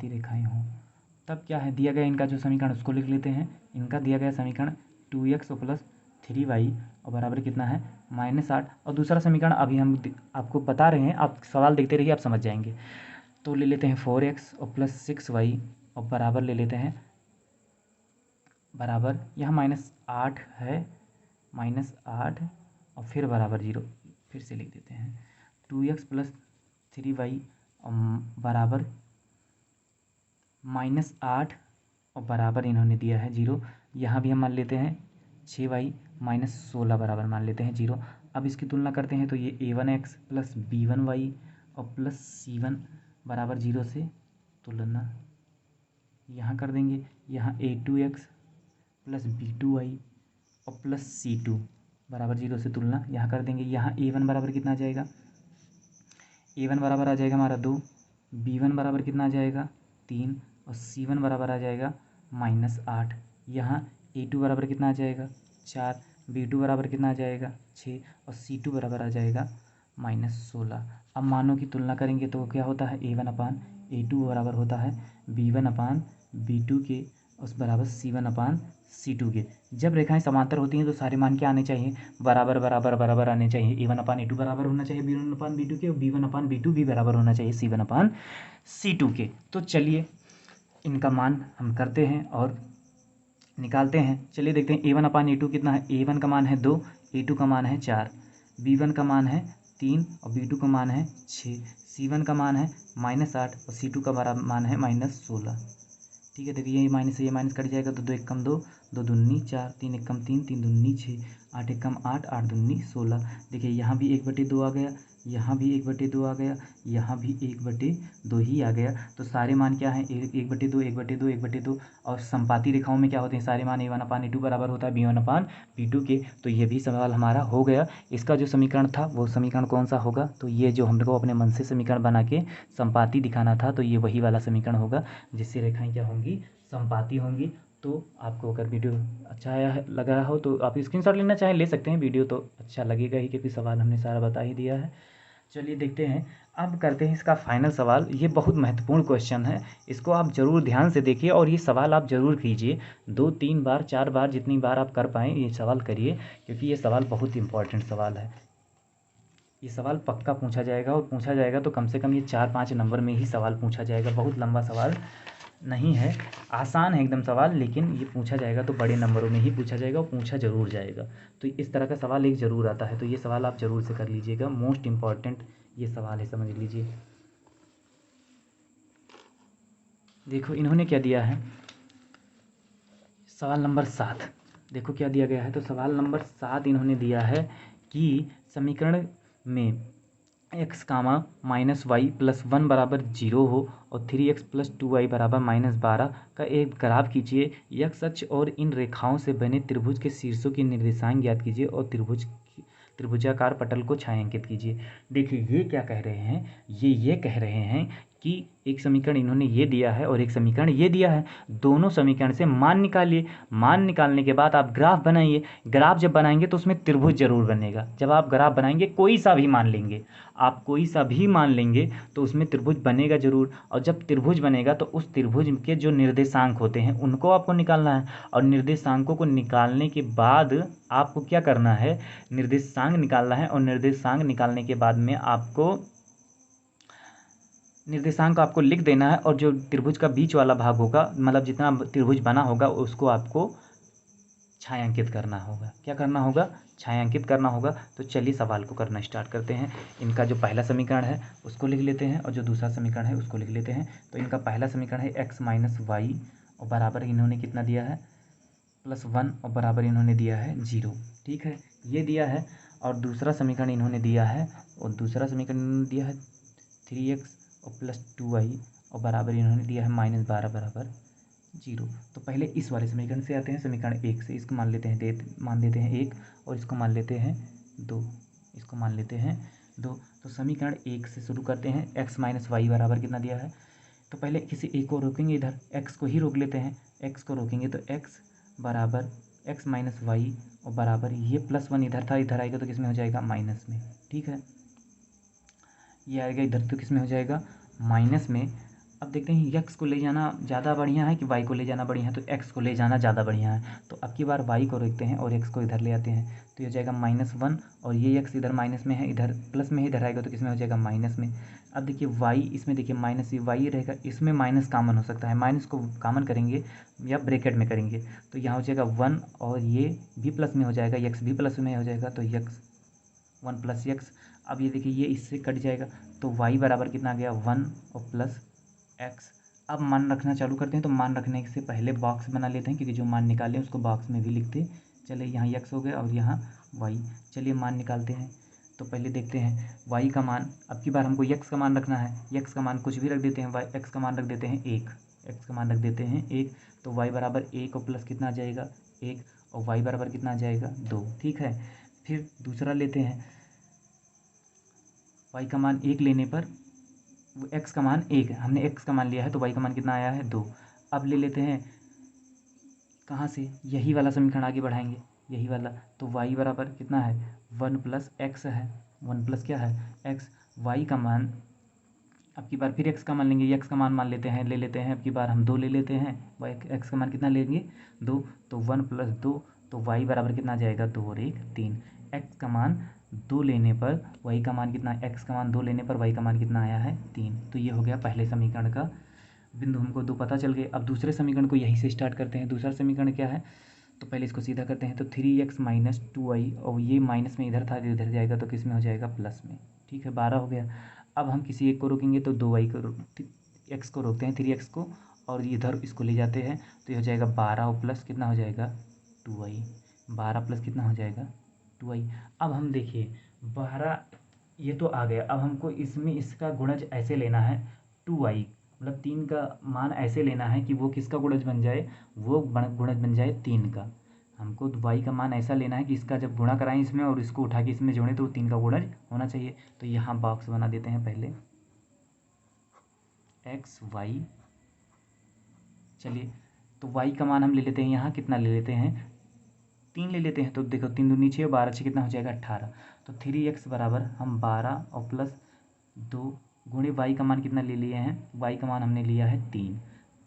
रेखाएं हों तब क्या है, दिया गया इनका जो समीकरण उसको लिख लेते हैं। इनका दिया गया समीकरण 2x + 3y और बराबर कितना है -8, और दूसरा समीकरण अभी हम आपको बता रहे हैं, आप सवाल देखते रहिए, आप समझ जाएंगे। तो ले लेते हैं 4x और +6y और बराबर ले लेते हैं, बराबर यहाँ -8 है, -8 और फिर बराबर 0, फिर से लिख देते हैं 2x + 3y बराबर -8 और बराबर इन्होंने दिया है 0। यहाँ भी हम मान लेते हैं 6y -16 बराबर मान लेते हैं 0। अब इसकी तुलना करते हैं तो ये A1x + B1y और +C1 बराबर 0 से तुलना यहाँ कर देंगे। यहाँ A2x + B2y और +C2 बराबर 0 से तुलना यहाँ कर देंगे। यहाँ A1 बराबर कितना आ जाएगा, A1 बराबर आ जाएगा हमारा 2, B1 बराबर कितना आ जाएगा 3 और C1 बराबर आ जाएगा -8। यहाँ A2 बराबर कितना आ जाएगा 4, B2 बराबर कितना आ जाएगा 6 और C2 बराबर आ जाएगा -16। अब मानों की तुलना करेंगे तो क्या होता है, A1 अपान A2 बराबर होता है B1 अपान B2 के, उस बराबर C1 अपान C2 के। जब रेखाएं समांतर होती हैं तो सारे मान क्या आने चाहिए, बराबर बराबर बराबर आने चाहिए। A1 अपान A2 बराबर होना चाहिए B1 अपान B2 के, और B1 अपान B2 भी बराबर होना चाहिए C1 अपान C2 के। तो चलिए इनका मान हम करते हैं और निकालते हैं। चलिए देखते हैं A1 अपान A2 कितना है। A1 का मान है 2, A2 का मान है 4, B1 का मान है 3 और B2 का मान है 6, C1 का मान है -8 और C2 का मान है -16। ठीक है, देखिए ये माइनस से ये माइनस कट जाएगा तो 2 1 कम 2, 2 दूनी 4, 3 1 कम 3, 3 दूनी 6, 8 1 कम 8, 8 दूनी 16। देखिए यहाँ भी 1/2 आ गया, यहाँ भी 1/2 आ गया, यहाँ भी 1/2 ही आ गया। तो सारे मान क्या हैं, 1/2 1/2 1/2। और संपाती रेखाओं में क्या होते हैं, सारे मान A1 अपान A2 बराबर होता है B1 अपान B2 के। तो ये भी सवाल हमारा हो गया। इसका जो समीकरण था वो समीकरण कौन सा होगा, तो ये जो हम लोग को अपने मन से समीकरण बना के संपाती दिखाना था, तो ये वही वाला समीकरण होगा जिससे रेखाएं क्या होंगी, संपाती होंगी। तो आपको अगर वीडियो अच्छा लगा हो तो आप स्क्रीनशॉट लेना चाहें ले सकते हैं, वीडियो तो अच्छा लगेगा ही क्योंकि सवाल हमने सारा बता ही दिया है। चलिए देखते हैं, अब करते हैं इसका फाइनल सवाल। ये बहुत महत्वपूर्ण क्वेश्चन है, इसको आप ज़रूर ध्यान से देखिए और ये सवाल आप ज़रूर कीजिए 2 3 बार 4 बार, जितनी बार आप कर पाएँ ये सवाल करिए, क्योंकि ये सवाल बहुत इंपॉर्टेंट सवाल है। ये सवाल पक्का पूछा जाएगा, और पूछा जाएगा तो कम से कम ये 4-5 नंबर में ही सवाल पूछा जाएगा। बहुत लंबा सवाल नहीं है, आसान है एकदम सवाल, लेकिन ये पूछा जाएगा तो बड़े नंबरों में ही पूछा जाएगा और पूछा ज़रूर जाएगा। तो इस तरह का सवाल एक ज़रूर आता है, तो ये सवाल आप ज़रूर से कर लीजिएगा। मोस्ट इम्पॉर्टेंट ये सवाल है, समझ लीजिए। देखो इन्होंने क्या दिया है, सवाल नंबर 7 देखो क्या दिया गया है। तो सवाल नंबर 7 इन्होंने दिया है कि समीकरण में x, -y + 1 बराबर 0 हो और 3x + 2y बराबर -12 का एक ग्राफ कीजिए। x अक्ष और इन रेखाओं से बने त्रिभुज के शीर्षों की निर्देशांक ज्ञात कीजिए और त्रिभुजाकार पटल को छायांकित कीजिए। देखिए ये क्या कह रहे हैं, ये कह रहे हैं कि एक समीकरण इन्होंने ये दिया है और एक समीकरण ये दिया है, दोनों समीकरण से मान निकालिए। मान निकालने के बाद आप ग्राफ बनाइए। ग्राफ जब बनाएंगे तो उसमें त्रिभुज जरूर बनेगा। जब आप ग्राफ बनाएंगे कोई सा भी मान लेंगे, आप कोई सा भी मान लेंगे तो उसमें त्रिभुज बनेगा जरूर। और जब त्रिभुज बनेगा तो उस त्रिभुज के जो निर्देशांक होते हैं उनको आपको निकालना है, और निर्देशांकों को निकालने के बाद आपको क्या करना है, निर्देशांक निकालना है। और निर्देशांक निकालने के बाद में आपको निर्देशांक आपको लिख देना है और जो त्रिभुज का बीच वाला भाग होगा, मतलब जितना त्रिभुज बना होगा उसको आपको छायांकित करना होगा। क्या करना होगा? छायांकित करना होगा। तो चलिए सवाल को करना स्टार्ट करते हैं। इनका जो पहला समीकरण है उसको लिख लेते हैं और जो दूसरा समीकरण है उसको लिख लेते हैं। तो इनका पहला समीकरण है x माइनस वाई और बराबर इन्होंने कितना दिया है +1 और बराबर इन्होंने दिया है 0। ठीक है, ये दिया है। और दूसरा समीकरण इन्होंने दिया है 3x और +2y और बराबर इन्होंने दिया है -12 बराबर 0। तो पहले इस वाले समीकरण से आते हैं, समीकरण 1 से। इसको मान देते हैं 1 और इसको मान लेते हैं 2। इसको मान लेते हैं 2। तो समीकरण 1 से शुरू करते हैं। x माइनस वाई बराबर कितना दिया है? तो पहले किसी एक को रोकेंगे, इधर x को ही रोक लेते हैं। x को रोकेंगे तो x बराबर x माइनस वाई और बराबर ये +1 इधर था, इधर आएगा तो किस में हो जाएगा? माइनस में। ठीक है, ये आएगा इधर तो किस में हो जाएगा? माइनस में। अब देखते हैं x को ले जाना ज़्यादा बढ़िया है कि y को ले जाना बढ़िया है? तो x को ले जाना ज़्यादा बढ़िया है। तो अब की बार y को रखते हैं और x को इधर ले आते हैं। तो ये हो जाएगा -1 और ये x इधर माइनस में है, इधर प्लस में ही इधर आएगा तो किस में हो जाएगा? माइनस में। अब देखिए y इसमें देखिए माइनस, ये y रहेगा, इसमें माइनस कॉमन हो सकता है। माइनस को कॉमन करेंगे या ब्रैकेट में करेंगे तो यहाँ हो जाएगा 1 और ये भी प्लस में हो जाएगा, x भी प्लस में हो जाएगा तो x 1 + x। अब ये देखिए ये इससे कट जाएगा तो y बराबर कितना आ गया? 1 और प्लस x। अब मान रखना चालू करते हैं। तो मान रखने से पहले बॉक्स बना लेते हैं क्योंकि जो मान निकालें उसको बॉक्स में भी लिखते चले। यहाँ x हो गया और यहाँ y। चलिए मान निकालते हैं। तो पहले देखते हैं y का मान, अब की बार हमको x का मान रखना है। x का मान कुछ भी रख देते हैं, x का मान रख देते हैं 1। x का मान रख देते हैं 1। तो y बराबर 1 और प्लस कितना आ जाएगा? 1 और y बराबर कितना आ जाएगा? 2। ठीक है, फिर दूसरा लेते हैं। y का मान 1 लेने पर x का मान 1 है, हमने x का मान लिया है तो y का मान कितना आया है? 2। अब ले लेते हैं कहाँ से? यही वाला समीकरण आगे बढ़ाएंगे, यही वाला। तो y बराबर कितना है? 1 + x है। 1 प्लस क्या है? x। y का मान, अब की बार फिर x का मान लेंगे, x का मान लेते हैं, ले लेते हैं। अब की बार हम 2 ले लेते हैं। x का मान कितना लेंगे? 2। तो 1 + 2 तो y बराबर कितना आ जाएगा? 2 और 1 3। x का मान 2 लेने पर y का मान कितना? x का मान 2 लेने पर y का मान कितना आया है? 3। तो ये हो गया पहले समीकरण का बिंदु, हमको 2 पता चल गए। अब दूसरे समीकरण को यहीं से स्टार्ट करते हैं। दूसरा समीकरण क्या है? तो पहले इसको सीधा करते हैं। तो 3x माइनस 2y और ये माइनस में इधर था तो इधर जाएगा तो किस में हो जाएगा? प्लस में। ठीक है, 12 हो गया। अब हम किसी एक को रोकेंगे तो 2y को, x को रोकते हैं 3x को और इधर इसको ले जाते हैं तो ये हो जाएगा 12 और प्लस कितना हो जाएगा? 2y। 12 प्लस कितना हो जाएगा? 2y। अब हम देखिए 12 ये तो आ गया। अब हमको इसमें इसका गुणज ऐसे लेना है 2y, मतलब 3 का मान ऐसे लेना है कि वो किसका गुणज बन जाए? वो गुणज बन जाए 3 का। हमको y का मान ऐसा लेना है कि इसका जब गुणा कराएं इसमें और इसको उठा के इसमें जोड़ें तो 3 का गुणज होना चाहिए। तो यहाँ बॉक्स बना देते हैं पहले x y। चलिए, तो y का मान हम ले लेते हैं, यहाँ कितना ले लेते हैं? 3 ले लेते हैं। तो देखो 3 दूनी 6, 12 6 कितना हो जाएगा? 18। तो 3x बराबर हम 12 और प्लस 2 गुणे y का मान कितना ले लिए हैं? y का मान हमने लिया है 3।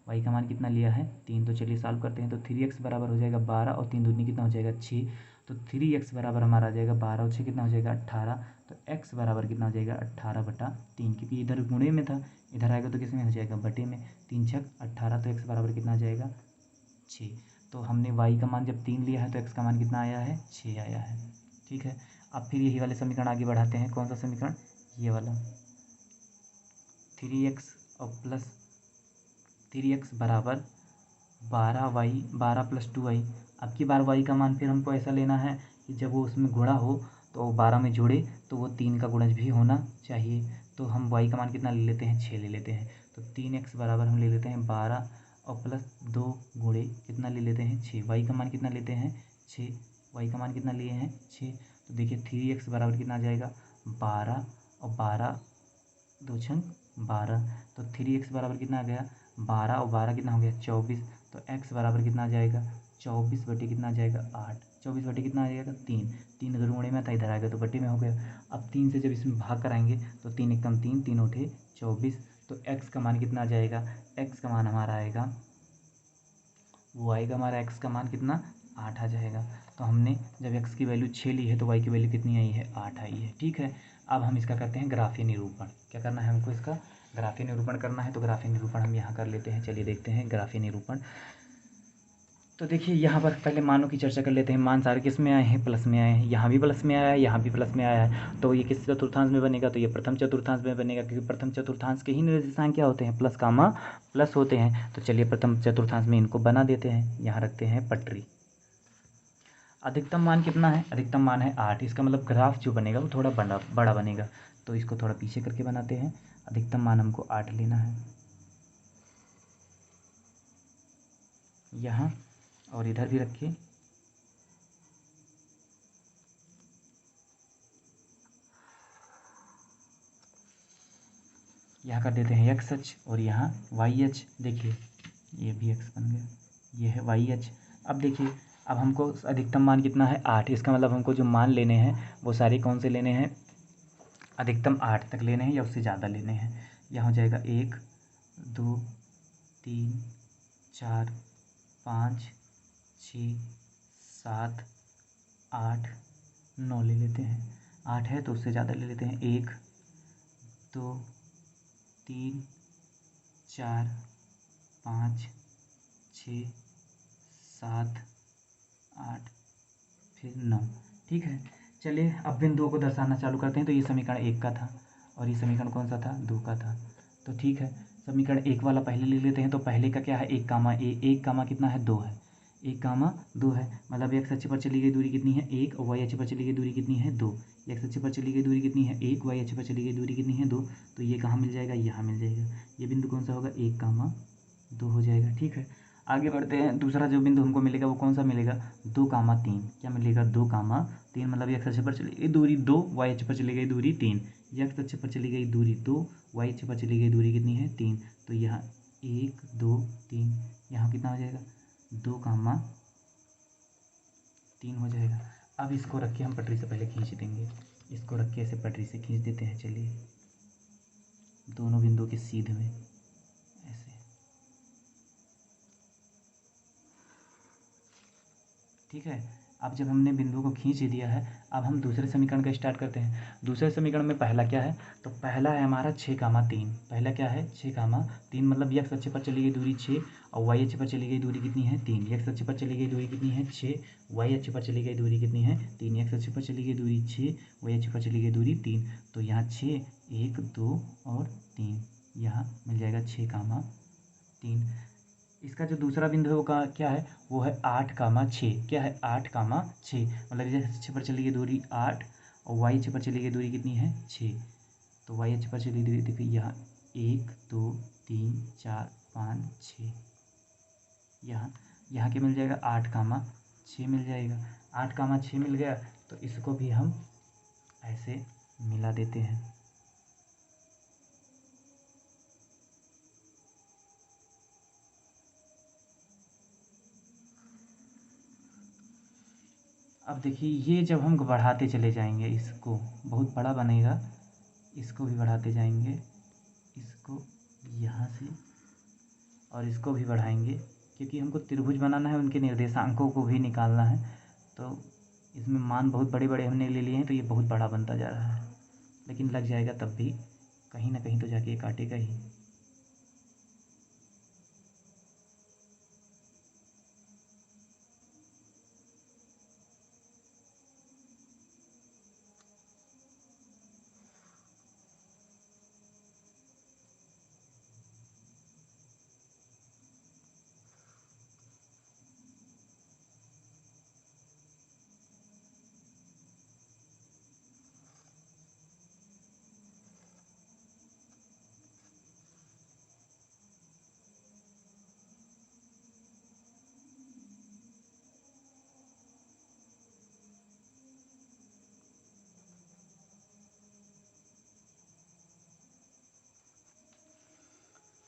y का मान कितना लिया है? 3। तो चलिए सॉल्व करते हैं। तो 3x बराबर हो जाएगा 12 और 3 दूनी कितना हो जाएगा? 6। तो 3x बराबर हमारा आ जाएगा 12 और 6 कितना हो जाएगा? 18। तो x बराबर कितना हो जाएगा? 18/3, क्योंकि इधर गुणे में था, इधर आएगा तो किस में हो जाएगा? बटे में। 3 छक 18। तो x बराबर कितना आ जाएगा? 6। तो हमने y का मान जब 3 लिया है तो x का मान कितना आया है? 6 आया है। ठीक है, अब फिर यही वाले समीकरण आगे बढ़ाते हैं। कौन सा समीकरण? ये वाला। 3x और प्लस 3x बराबर 12y, 12 + 2y। अब की बार y का मान फिर हमको ऐसा लेना है कि जब वो उसमें गुणा हो तो 12 में जोड़े तो वो 3 का गुणज भी होना चाहिए। तो हम y का मान कितना ले लेते हैं? 6 ले लेते हैं। तो 3x बराबर हम ले लेते हैं 12 और प्लस 2 गुणे कितना ले लेते हैं? 6। y का मान कितना लेते हैं? 6। y का मान कितना लिए हैं? 6। तो देखिए 3x बराबर कितना आ जाएगा? 12 और 12 2 छंग 12। तो 3x बराबर कितना आ गया? 12 और 12 कितना हो गया? 24। तो x बराबर कितना आ जाएगा? 24 बटे कितना आ जाएगा? 8। 24 बटे कितना आ जाएगा? 3। 3 अगर गुणे में था, इधर आएगा तो बटे में हो गया। अब 3 से जब इसमें भाग कराएंगे तो 3 एकम 3, 3 उठे 24। तो x का मान कितना आ जाएगा? x का मान हमारा आएगा, वो आएगा हमारा x का मान कितना? 8 आ जाएगा। तो हमने जब x की वैल्यू 6 ली है तो y की वैल्यू कितनी आई है? 8 आई है। ठीक है, अब हम इसका करते हैं ग्राफीय निरूपण। क्या करना है हमको? इसका ग्राफीय निरूपण करना है तो ग्राफीय निरूपण हम यहाँ कर लेते हैं। चलिए देखते हैं ग्राफीय निरूपण। तो देखिए यहाँ पर पहले मानों की चर्चा कर लेते हैं। मान सारे किस में आए हैं, प्लस में आए हैं। यहाँ भी प्लस में आया है, यहाँ भी प्लस में आया है। तो ये किस चतुर्थांश में बनेगा, तो ये प्रथम चतुर्थांश में बनेगा, क्योंकि प्रथम चतुर्थांश के ही निर्देशांक क्या होते हैं, प्लस कामा प्लस होते हैं। तो चलिए प्रथम चतुर्थांश में इनको बना देते हैं। यहाँ रखते हैं पटरी। अधिकतम मान कितना है, अधिकतम मान है 8। इसका मतलब ग्राफ जो बनेगा वो थोड़ा बड़ा बनेगा। तो इसको थोड़ा पीछे करके बनाते हैं। अधिकतम मान हमको 8 लेना है यहाँ, और इधर भी रखिए। यहाँ कर देते हैं एक्स अक्ष और यहाँ वाई अक्ष। देखिए ये भी एक्स बन गया, ये है वाई अक्ष। अब देखिए, अब हमको अधिकतम मान कितना है, 8। इसका मतलब हमको जो मान लेने हैं वो सारे कौन से लेने हैं, अधिकतम 8 तक लेने हैं या उससे ज़्यादा लेने हैं। यहाँ हो जाएगा 1 2 3 4 5 6 7 8 9 ले लेते हैं। 8 है तो उससे ज़्यादा ले लेते हैं। 1 2 3 4 5 6 7 8 फिर 9। ठीक है, चलिए अब बिंदुओं को दर्शाना चालू करते हैं। तो ये समीकरण 1 का था और ये समीकरण कौन सा था, 2 का था। तो ठीक है, समीकरण 1 वाला पहले ले लेते हैं। तो पहले का क्या है, 1 कामा ए, 1 कामा कितना है, 2 है। 1 कामा 2 है, मतलब एक्स अक्ष पर चली गई दूरी कितनी है, 1, और वाई अक्ष पर चली गई दूरी कितनी है, 2। एक्स अक्ष पर चली गई दूरी कितनी है, 1, वाई अक्ष पर चली गई दूरी कितनी है, 2। तो ये कहाँ मिल जाएगा, यहाँ मिल जाएगा। ये बिंदु कौन सा होगा, 1 कामा 2 हो जाएगा। ठीक है, आगे बढ़ते हैं। दूसरा जो बिंदु हमको मिलेगा वो कौन सा मिलेगा, 2 कामा 3। क्या मिलेगा, 2 कामा 3, मतलब एक्स अक्ष पर चली गई दूरी 2, वाई अक्ष पर चली गई दूरी 3। एक्स अक्ष पर चली गई दूरी 2, वाई अक्ष पर चली गई दूरी कितनी है, 3। तो यहाँ 1 2 3, यहाँ कितना हो जाएगा, 2 कामा 3 हो जाएगा। अब इसको रख के हम पटरी से पहले खींच देंगे। इसको रख के ऐसे पटरी से खींच देते हैं। चलिए दोनों बिंदुओं के सीधे में ऐसे। ठीक है, अब जब हमने बिंदु को खींच ही दिया है, अब हम दूसरे समीकरण का स्टार्ट करते हैं। दूसरे समीकरण में पहला क्या है, तो पहला है हमारा 6 कामा 3। पहला क्या है, 6 कामा 3, मतलब एक्स अक्ष पर चली गई दूरी 6 और वाई अक्ष पर चली गई दूरी कितनी है, 3। एक्स अक्ष पर चली गई दूरी कितनी है, 6, वाई अक्ष पर चली गई दूरी कितनी है, 3। एक्स अक्ष पर चली गई दूरी 6, वाई अक्ष पर चली गई दूरी 3। तो यहाँ 6 1 2 और 3, यहाँ मिल जाएगा 6 कामा 3। इसका जो दूसरा बिंदु है वो क्या है, वो है 8 कामा 6। क्या है, 8 कामा 6, मतलब इधर अक्ष पर चली गई दूरी 8 और वाई अक्ष पर चली गई दूरी कितनी है, 6। तो वाई अक्ष पर चली दूरी देखिए यहाँ 1 2 3 4 5 6। यहाँ क्या मिल जाएगा, 8 कामा 6 मिल जाएगा। 8 कामा 6 मिल गया, तो इसको भी हम ऐसे मिला देते हैं। अब देखिए, ये जब हम बढ़ाते चले जाएंगे, इसको बहुत बड़ा बनेगा, इसको भी बढ़ाते जाएंगे, इसको यहाँ से, और इसको भी बढ़ाएंगे, क्योंकि हमको त्रिभुज बनाना है, उनके निर्देशांकों को भी निकालना है। तो इसमें मान बहुत बड़े बड़े हमने ले लिए हैं, तो ये बहुत बड़ा बनता जा रहा है, लेकिन लग जाएगा तब भी, कहीं ना कहीं तो जाके ये काटेगा ही।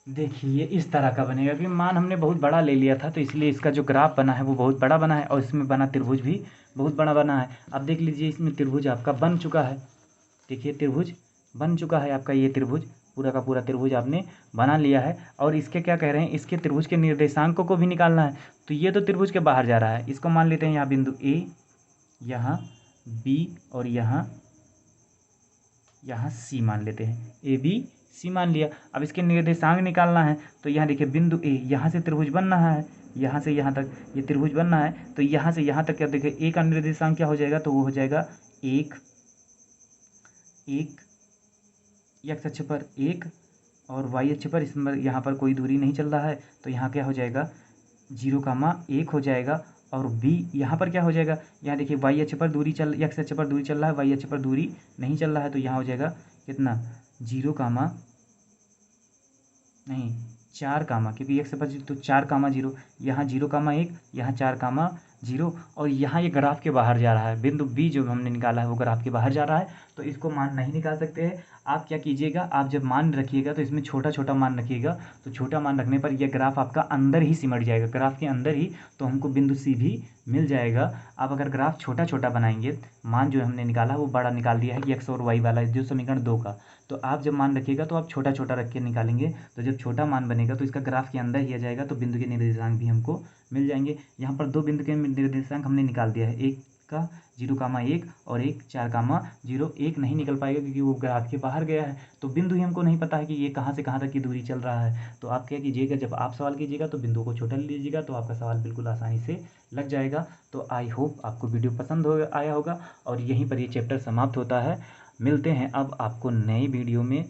देखिए ये इस तरह का बनेगा, कि मान हमने बहुत बड़ा ले लिया था, तो इसलिए इसका जो ग्राफ बना है वो बहुत बड़ा बना है, और इसमें बना त्रिभुज भी बहुत बड़ा बना है। अब देख लीजिए, इसमें त्रिभुज आपका बन चुका है। देखिए त्रिभुज बन चुका है आपका, ये त्रिभुज पूरा का पूरा त्रिभुज आपने बना लिया है। और इसके क्या कह रहे हैं, इसके त्रिभुज के निर्देशांकों को भी निकालना है। तो ये तो त्रिभुज के बाहर जा रहा है, इसको मान लेते हैं यहाँ बिंदु ए, यहाँ बी, और यहाँ सी मान लेते हैं, ए बी C मान लिया। अब इसके निर्देशांक निकालना है, तो यहाँ देखिए बिंदु A, यहाँ से त्रिभुज बन रहा है, यहाँ से यहाँ तक ये त्रिभुज बनना है, तो यहाँ से यहाँ तक क्या देखिए A का निर्देशांक क्या हो जाएगा, तो वो हो जाएगा 1 1 x अक्ष पर 1 और y अक्ष पर इसमें यहाँ पर कोई दूरी नहीं चल रहा है, तो यहाँ क्या हो जाएगा 0,1 हो जाएगा। और b यहाँ पर क्या हो जाएगा, यहाँ देखिए y अक्ष पर दूरी चल x अक्ष पर दूरी चल रहा है, y अक्ष पर दूरी नहीं चल रहा है, तो यहाँ हो जाएगा कितना 4, क्योंकि x पर तो 4,0, यहाँ 0,1, यहाँ 4,0 और यहाँ ये ग्राफ के बाहर जा रहा है। बिंदु B जो हमने निकाला है वो ग्राफ के बाहर जा रहा है, तो इसको मान नहीं निकाल सकते हैं। आप क्या कीजिएगा, आप जब मान रखिएगा तो इसमें छोटा छोटा मान रखिएगा, तो छोटा मान रखने पर यह ग्राफ आपका अंदर ही सिमट जाएगा, ग्राफ के अंदर ही, तो हमको बिंदु C भी मिल जाएगा। आप अगर ग्राफ छोटा छोटा बनाएंगे, मान जो हमने निकाला वो बड़ा निकाल दिया है x और y वाला, जो समीकरण 2 का, तो आप जब मान रखिएगा तो आप छोटा छोटा रख के निकालेंगे, तो जब छोटा मान बनेगा तो इसका ग्राफ के अंदर ही आ जाएगा, तो बिंदु के निर्देशांक भी हमको मिल जाएंगे। यहाँ पर 2 बिंदु के निर्देशांक हमने निकाल दिया है, एक का 0,1 और एक 4,0। 1 नहीं निकल पाएगा क्योंकि वो ग्राफ के बाहर गया है, तो बिंदु ही हमको नहीं पता है कि ये कहाँ से कहाँ तक की दूरी चल रहा है। तो आप क्या कीजिएगा, जब आप सवाल कीजिएगा तो बिंदु को छोटा ले लीजिएगा, तो आपका सवाल बिल्कुल आसानी से लग जाएगा। तो आई होप आपको वीडियो पसंद आया होगा, और यहीं पर ये चैप्टर समाप्त होता है। मिलते हैं अब आपको नई वीडियो में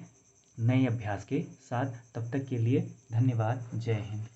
नए अभ्यास के साथ, तब तक के लिए धन्यवाद। जय हिंद।